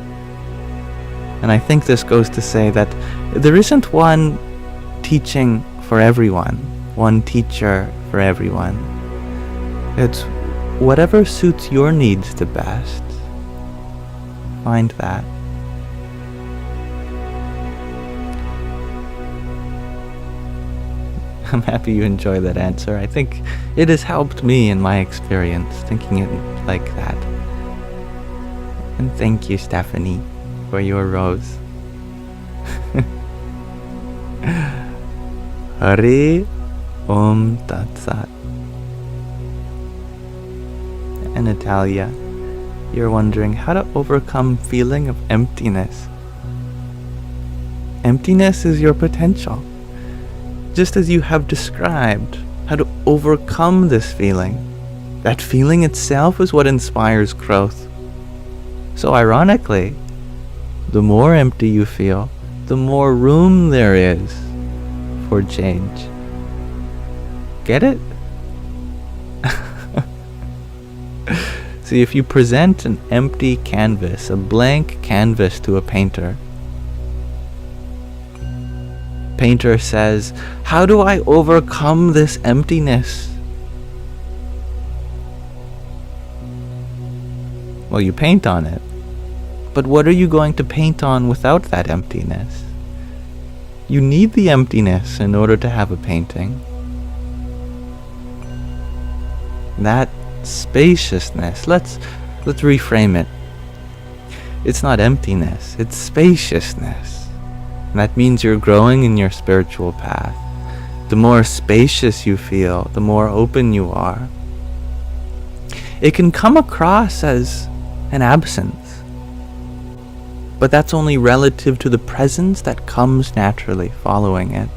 And I think this goes to say that there isn't one teaching for everyone, one teacher for everyone. It's whatever suits your needs the best. Find that. I'm happy you enjoy that answer. I think it has helped me in my experience, thinking it like that. And thank you, Stephanie, for your rose. Hari Om Tat Sat. And Natalia, you're wondering how to overcome feeling of emptiness. Emptiness is your potential. Just as you have described how to overcome this feeling. That feeling itself is what inspires growth. So ironically, the more empty you feel, the more room there is for change. Get it? See, if you present an empty canvas, a blank canvas to a painter, painter says, how do I overcome this emptiness? Well, you paint on it. But what are you going to paint on without that emptiness? You need the emptiness in order to have a painting. That spaciousness, let's reframe it. It's not emptiness, it's spaciousness. And that means you're growing in your spiritual path. The more spacious you feel, the more open you are. It can come across as an absence, but that's only relative to the presence that comes naturally following it.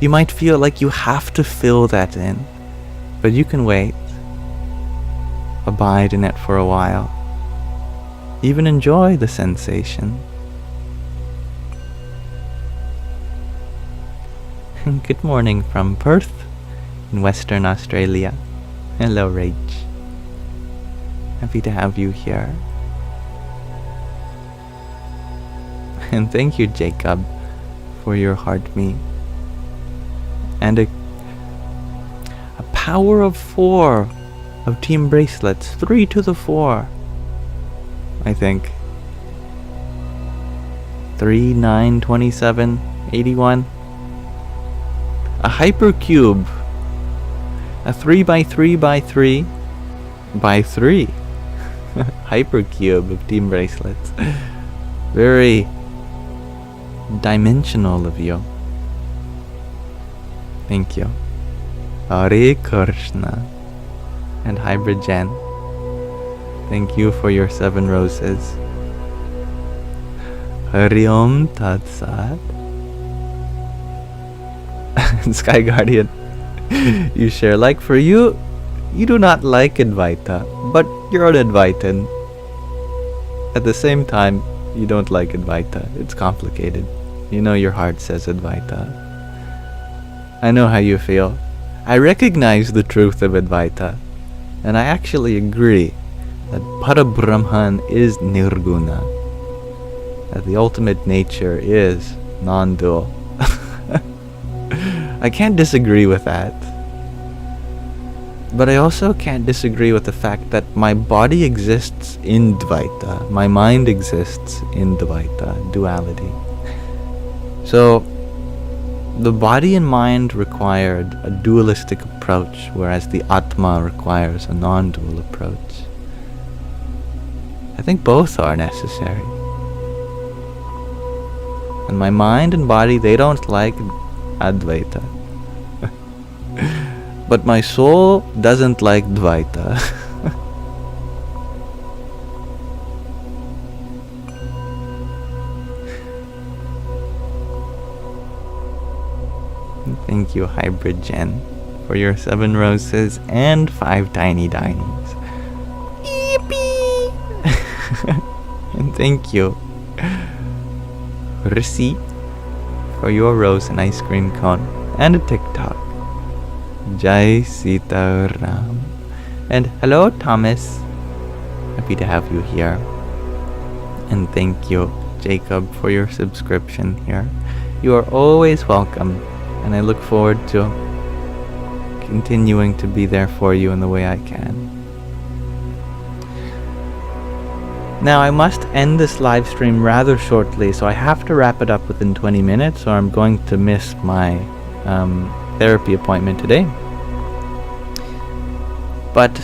You might feel like you have to fill that in, but you can wait, abide in it for a while, even enjoy the sensation. Good morning from Perth in Western Australia. Hello, Rach. Happy to have you here. And thank you, Jacob, for your heart me. And a power of 4 of team bracelets, 3 to the 4, I think. 3, 9, 27, 81. A hypercube, a 3x3x3 by 3 hypercube of team bracelets. Very dimensional of you. Thank you. Hare Krishna. And Hybrid Jen, thank you for your 7 roses. Hari Om Tat Sat. Sky Guardian, you share, like for you, you do not like Advaita, but you're an Advaitin. At the same time, you don't like Advaita. It's complicated. You know your heart says Advaita. I know how you feel. I recognize the truth of Advaita, and I actually agree that Parabrahman is Nirguna, that the ultimate nature is non-dual. I can't disagree with that. But I also can't disagree with the fact that my body exists in Dvaita, my mind exists in Dvaita, duality. So, the body and mind required a dualistic approach, whereas the Atma requires a non-dual approach. I think both are necessary. And my mind and body, they don't like Advaita. But my soul doesn't like Dvaita. Thank you, Hybrid Jen, for your 7 roses and 5 tiny diamonds. Yippee! And thank you, Risi, for your rose and ice cream cone and a TikTok. Jai Sita Ram. And hello, Thomas. Happy to have you here. And thank you, Jacob, for your subscription here. You are always welcome, and I look forward to continuing to be there for you in the way I can. Now, I must end this live stream rather shortly, so I have to wrap it up within 20 minutes, or I'm going to miss my therapy appointment today. But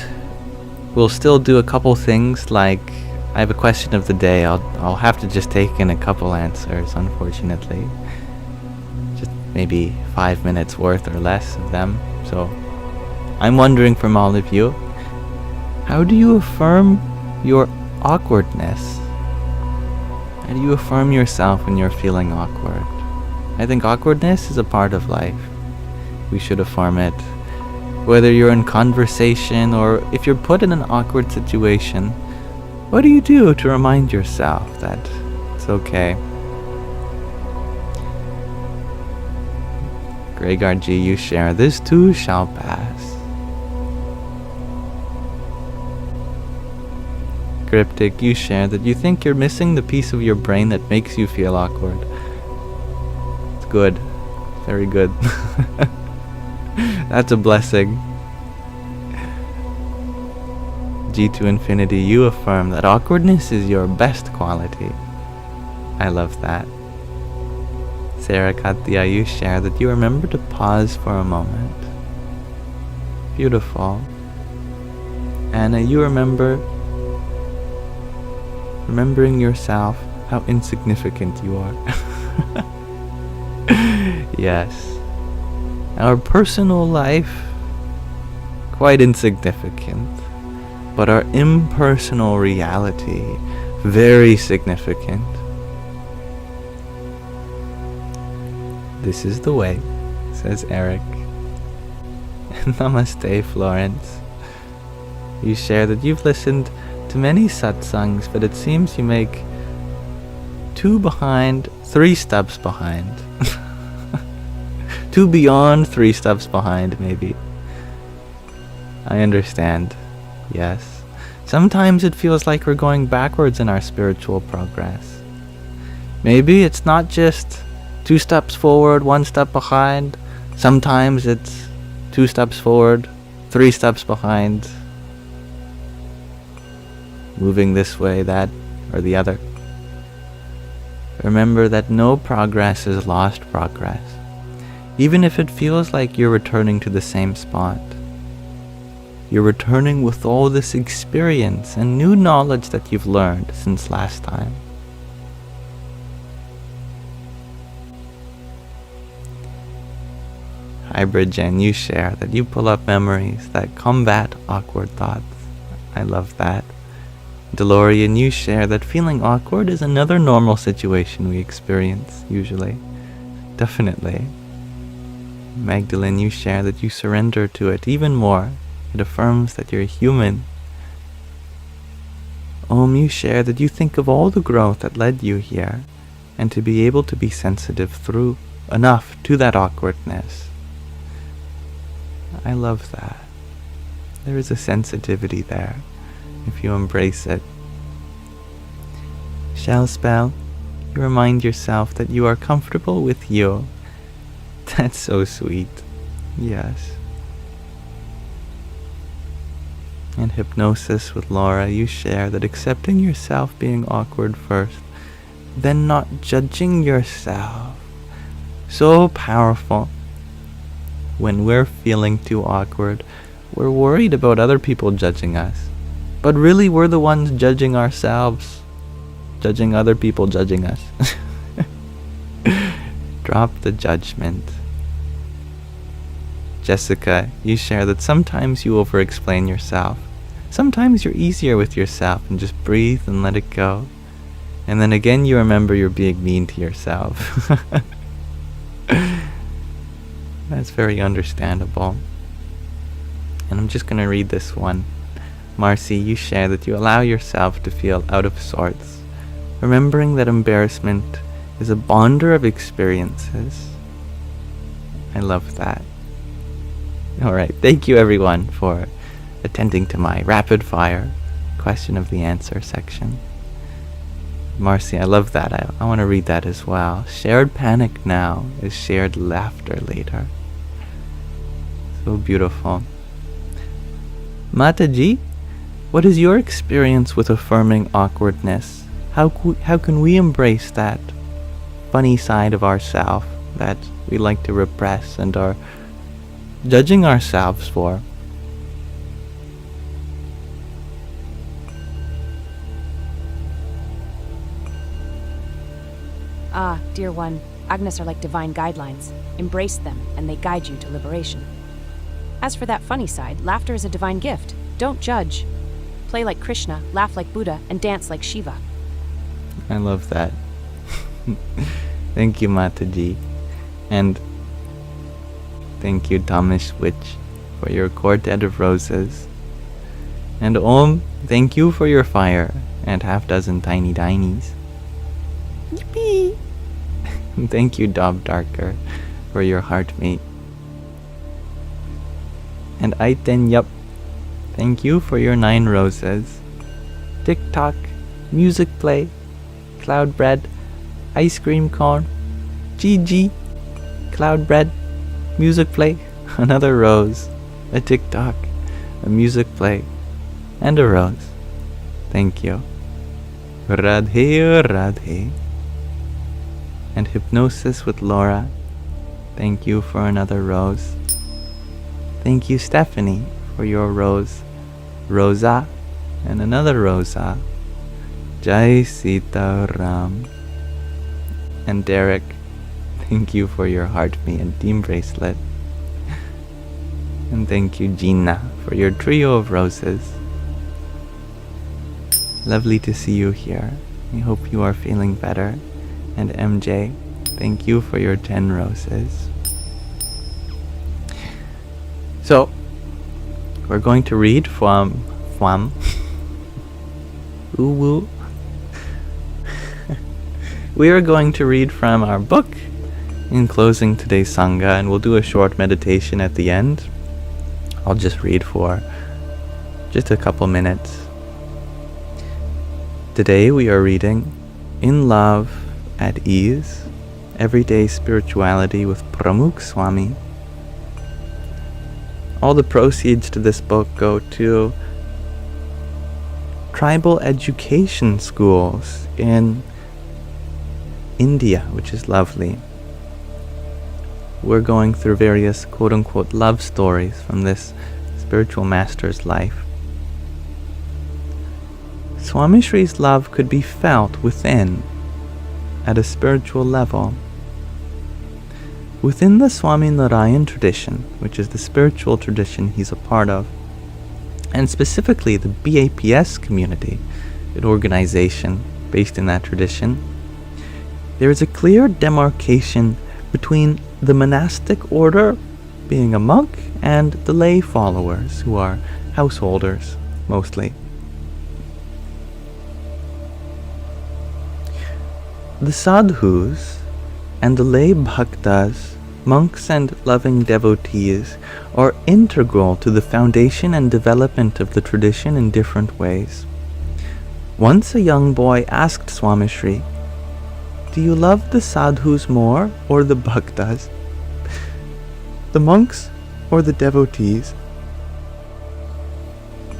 we'll still do a couple things, like I have a question of the day. I'll have to just take in a couple answers, unfortunately. Just maybe 5 minutes worth or less of them. So I'm wondering from all of you, how do you affirm your awkwardness? How do you affirm yourself when you're feeling awkward? I think awkwardness is a part of life. We should affirm it. Whether you're in conversation or if you're put in an awkward situation, what do you do to remind yourself that it's okay? Gregard G, you share, this too shall pass. Cryptic, you share that you think you're missing the piece of your brain that makes you feel awkward. It's good. Very good. That's a blessing. G to Infinity, you affirm that awkwardness is your best quality. I love that. Sarah Katya, you share that you remember to pause for a moment. Beautiful. Anna, you remember remembering yourself, how insignificant you are. Yes. Our personal life, quite insignificant, but our impersonal reality, very significant. This is the way, says Eric. Namaste, Florence. You share that you've listened to many satsangs, but it seems you make 2 behind, 3 steps behind. 2 beyond, 3 steps behind, maybe. I understand. Yes. Sometimes it feels like we're going backwards in our spiritual progress. Maybe it's not just 2 steps forward, 1 step behind. Sometimes it's 2 steps forward, 3 steps behind. Moving this way, that, or the other. Remember that no progress is lost progress, even if it feels like you're returning to the same spot. You're returning with all this experience and new knowledge that you've learned since last time. Hybrid Jen, you share that you pull up memories that combat awkward thoughts. I love that. DeLorean, you share that feeling awkward is another normal situation we experience, usually. Definitely. Magdalene, you share that you surrender to it even more. It affirms that you're human. Om, you share that you think of all the growth that led you here, and to be able to be sensitive through enough to that awkwardness. I love that. There is a sensitivity there, if you embrace it. Shell Spell, you remind yourself that you are comfortable with you. That's so sweet. Yes. And Hypnosis with Laura, you share that accepting yourself being awkward first, then not judging yourself. So powerful. When we're feeling too awkward, we're worried about other people judging us. But really, we're the ones judging ourselves, judging other people judging us. Drop the judgment. Jessica, you share that sometimes you over-explain yourself. Sometimes you're easier with yourself and just breathe and let it go. And then again you remember you're being mean to yourself. That's very understandable. And I'm just going to read this one. Marcy, you share that you allow yourself to feel out of sorts, remembering that embarrassment is a bonder of experiences. I love that. Alright, thank you everyone for attending to my rapid fire question of the answer section. Marcy, I love that. I want to read that as well. Shared panic now is shared laughter later. So beautiful. Mataji, what is your experience with affirming awkwardness? How can we embrace that funny side of ourselves that we like to repress and are judging ourselves for? Ah, dear one, Agnes are like divine guidelines. Embrace them, and they guide you to liberation. As for that funny side, laughter is a divine gift. Don't judge. Play like Krishna, laugh like Buddha, and dance like Shiva. I love that. Thank you, Mataji. And thank you, Damish Witch, for your quartet of roses. And Om, thank you for your fire and half-dozen tiny dinies. Yippee! Thank you, Dob Darker, for your heartmate. And Aiten Yup, thank you for your 9 roses. TikTok, music play, cloud bread, ice cream cone, GG, cloud bread, music play, another rose, a TikTok, a music play, and a rose. Thank you. Radhe, Radhe. And Hypnosis with Laura, thank you for another rose. Thank you, Stephanie, for your rose, Rosa, and another Rosa. Jai Sita Ram. And Derek, thank you for your heart me and team bracelet. And thank you, Gina, for your trio of roses. Lovely to see you here. I hope you are feeling better. And MJ, thank you for your 10 roses. So, we're going to read from Woo. We are going to read from our book in closing today's Sangha, and we'll do a short meditation at the end. I'll just read for just a couple minutes. Today we are reading In Love, at Ease, Everyday Spirituality with Pramukh Swami. All the proceeds to this book go to tribal education schools in India, which is lovely. We're going through various quote-unquote love stories from this spiritual master's life. Swamishri's love could be felt within, at a spiritual level. Within the Swami Narayan tradition, which is the spiritual tradition he's a part of, and specifically the BAPS community, an organization based in that tradition, there is a clear demarcation between the monastic order, being a monk, and the lay followers, who are householders, mostly. The sadhus and the lay bhaktas, monks and loving devotees, are integral to the foundation and development of the tradition in different ways. Once a young boy asked Swamishri, "Do you love the sadhus more or the bhaktas? The monks or the devotees?"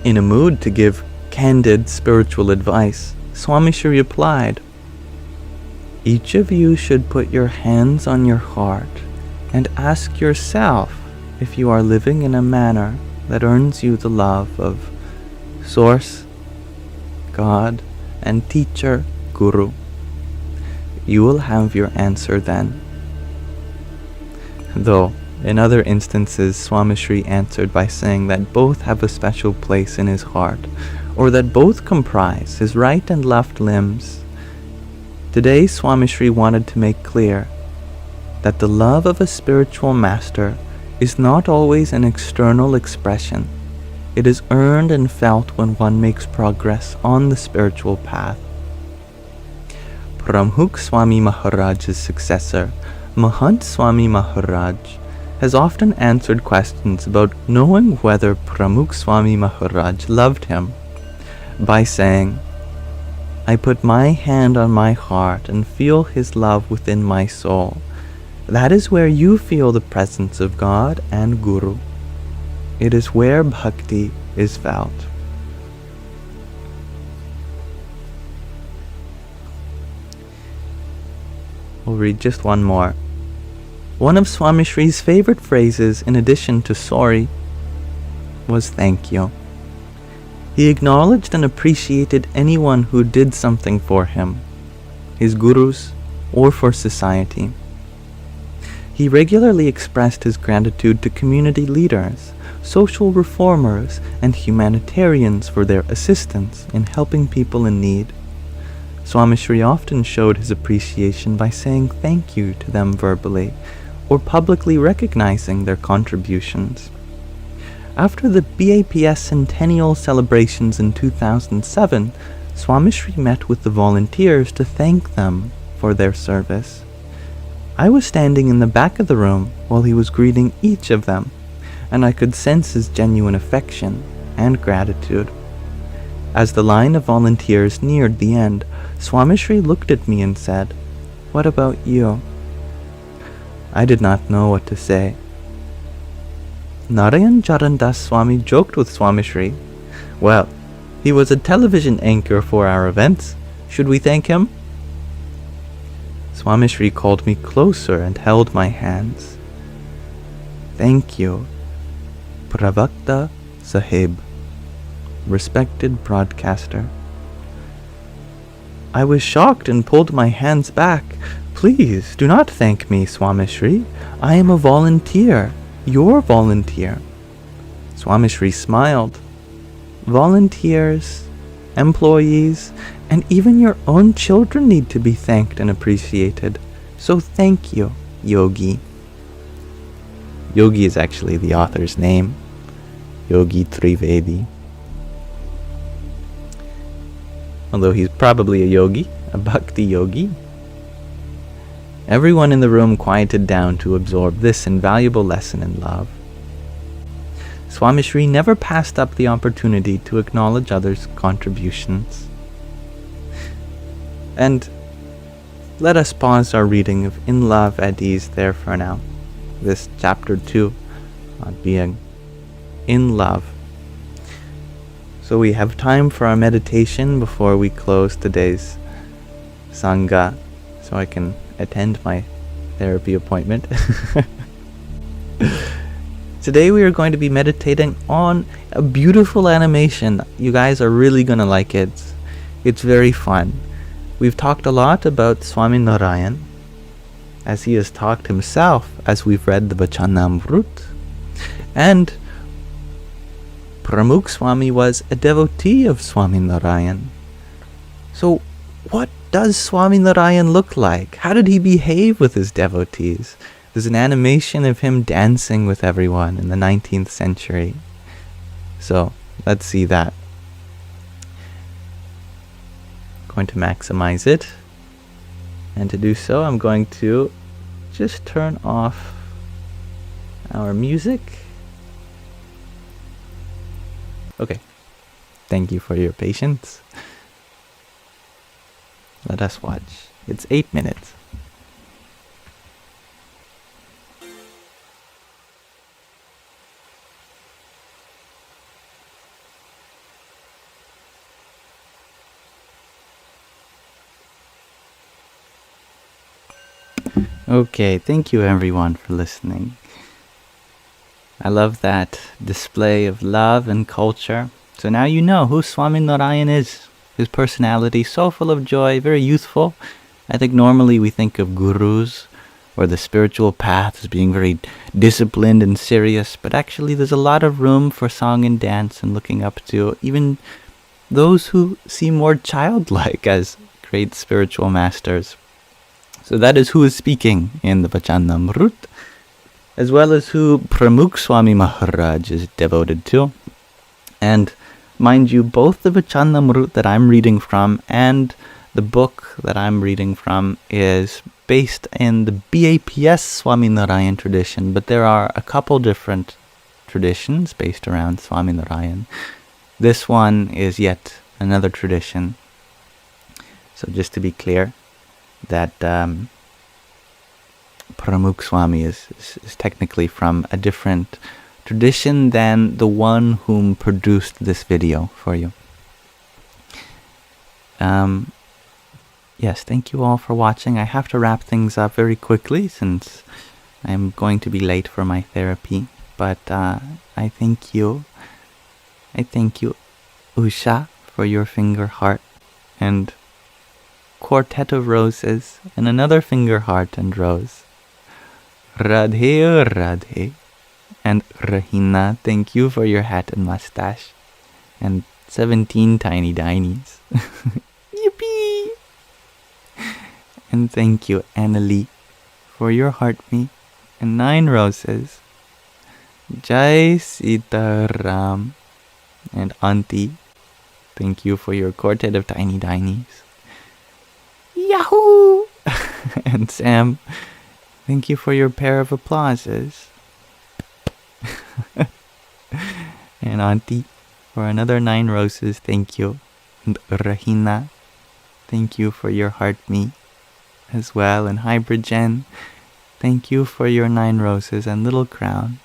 In a mood to give candid spiritual advice, Swamishri replied, "Each of you should put your hands on your heart and ask yourself if you are living in a manner that earns you the love of Source, God, and Teacher, Guru. You will have your answer then." Though, in other instances, Swamishri answered by saying that both have a special place in his heart, or that both comprise his right and left limbs. Today, Swamishri wanted to make clear that the love of a spiritual master is not always an external expression. It is earned and felt when one makes progress on the spiritual path. Pramukh Swami Maharaj's successor, Mahant Swami Maharaj, has often answered questions about knowing whether Pramukh Swami Maharaj loved him by saying, "I put my hand on my heart and feel his love within my soul. That is where you feel the presence of God and Guru. It is where bhakti is felt." We'll read just one more. One of Swamishri's favorite phrases, in addition to sorry, was thank you. He acknowledged and appreciated anyone who did something for him, his gurus, or for society. He regularly expressed his gratitude to community leaders, social reformers, and humanitarians for their assistance in helping people in need. Swamishri often showed his appreciation by saying thank you to them verbally, or publicly recognizing their contributions. After the BAPS centennial celebrations in 2007, Swamishri met with the volunteers to thank them for their service. I was standing in the back of the room while he was greeting each of them, and I could sense his genuine affection and gratitude. As the line of volunteers neared the end, Swamishri looked at me and said, "What about you?" I did not know what to say. Narayan Charandas Swami joked with Swamishri, "Well, he was a television anchor for our events. Should we thank him?" Swamishri called me closer and held my hands. "Thank you, Pravakta Sahib, respected broadcaster." I was shocked and pulled my hands back. Please, do not thank me, Swamishri. I am a volunteer. Your volunteer. Swamishri smiled. Volunteers, employees, and even your own children need to be thanked and appreciated. So thank you, Yogi. Yogi is actually the author's name. Yogi Trivedi. Although he's probably a yogi, a bhakti yogi. Everyone in the room quieted down to absorb this invaluable lesson in love. Swamishri never passed up the opportunity to acknowledge others' contributions. And let us pause our reading of In Love at Ease there for now. This chapter 2 on being in love. So we have time for our meditation before we close today's Sangha, so I can attend my therapy appointment. Today we are going to be meditating on a beautiful animation. You guys are really going to like it. It's very fun. We've talked a lot about Swami Narayan, as he has talked himself, as we've read the Vachanamrut. And Pramukh Swami was a devotee of Swami Narayan. So what does Swami Narayan look like? How did he behave with his devotees? There's an animation of him dancing with everyone in the 19th century. So let's see that. Going to maximize it. And to do so, I'm going to just turn off our music. Okay, thank you for your patience. Let us watch. It's 8 minutes. Okay, thank you everyone for listening. I love that display of love and culture. So now you know who Swami Narayan is. His personality, so full of joy, very youthful. I think normally we think of gurus or the spiritual path as being very disciplined and serious, but actually there's a lot of room for song and dance and looking up to even those who seem more childlike as great spiritual masters. So that is who is speaking in the Vachanamrut, as well as who Pramukh Swami Maharaj is devoted to. And mind you, both the Vachanamrut that I'm reading from and the book that I'm reading from is based in the BAPS Swami Narayan tradition, but there are a couple different traditions based around Swami Narayan. This one is yet another tradition. So just to be clear, that Pramukh Swami is technically from a different tradition than the one whom produced this video for you. Yes, thank you all for watching. I have to wrap things up very quickly since I'm going to be late for my therapy. But I thank you. I thank you, Usha, for your finger heart and quartet of roses and another finger heart and rose. Radhe, Radhe. And Rahina, thank you for your hat and mustache. And 17 tiny dinies. Yippee! And thank you, Annalie, for your heartbeat and 9 roses. Jai Sitaram. And Auntie, thank you for your quartet of tiny dinies. Yahoo! And Sam, thank you for your pair of applauses. And Auntie, for another 9 roses, thank you. And Rahina, thank you for your heartmeat as well. And Hybrid Jen, thank you for your 9 roses and little crown.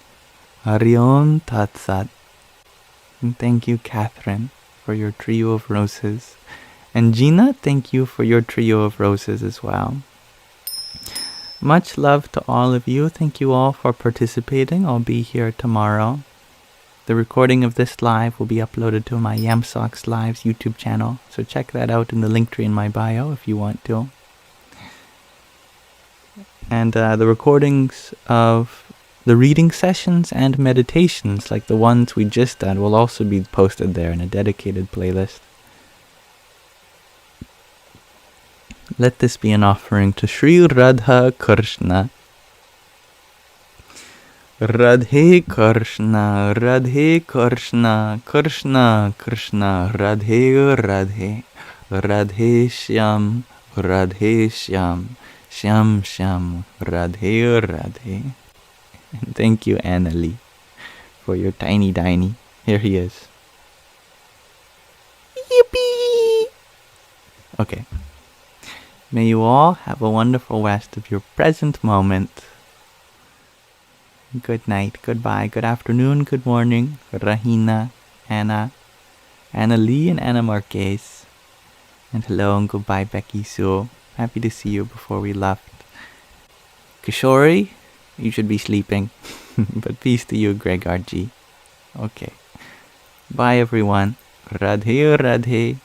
Harion Tatsat. And thank you, Catherine, for your trio of roses. And Gina, thank you for your trio of roses as well. Much love to all of you. Thank you all for participating. I'll be here tomorrow. The recording of this live will be uploaded to my Yamsox Lives YouTube channel, so check that out in the link tree in my bio if you want to. And the recordings of the reading sessions and meditations, like the ones we just did, will also be posted there in a dedicated playlist. Let this be an offering to Sri Radha Krishna. Radhe Krishna, Radhe Krishna, Krishna Krishna, Radhe Radhe, Radhe Shyam, Radhe Shyam, Shyam Shyam, Radhe Radhe. And thank you, Annalie, for your tiny. Here he is. Yippee! Okay. May you all have a wonderful rest of your present moment. Good night, goodbye, good afternoon, good morning, Rahina, Anna, Annalie, and Anna Marquez. And hello and goodbye, Becky Sue. Happy to see you before we left. Kishori, you should be sleeping. But peace to you, Greg RG. Okay. Bye, everyone. Radhe Radhe.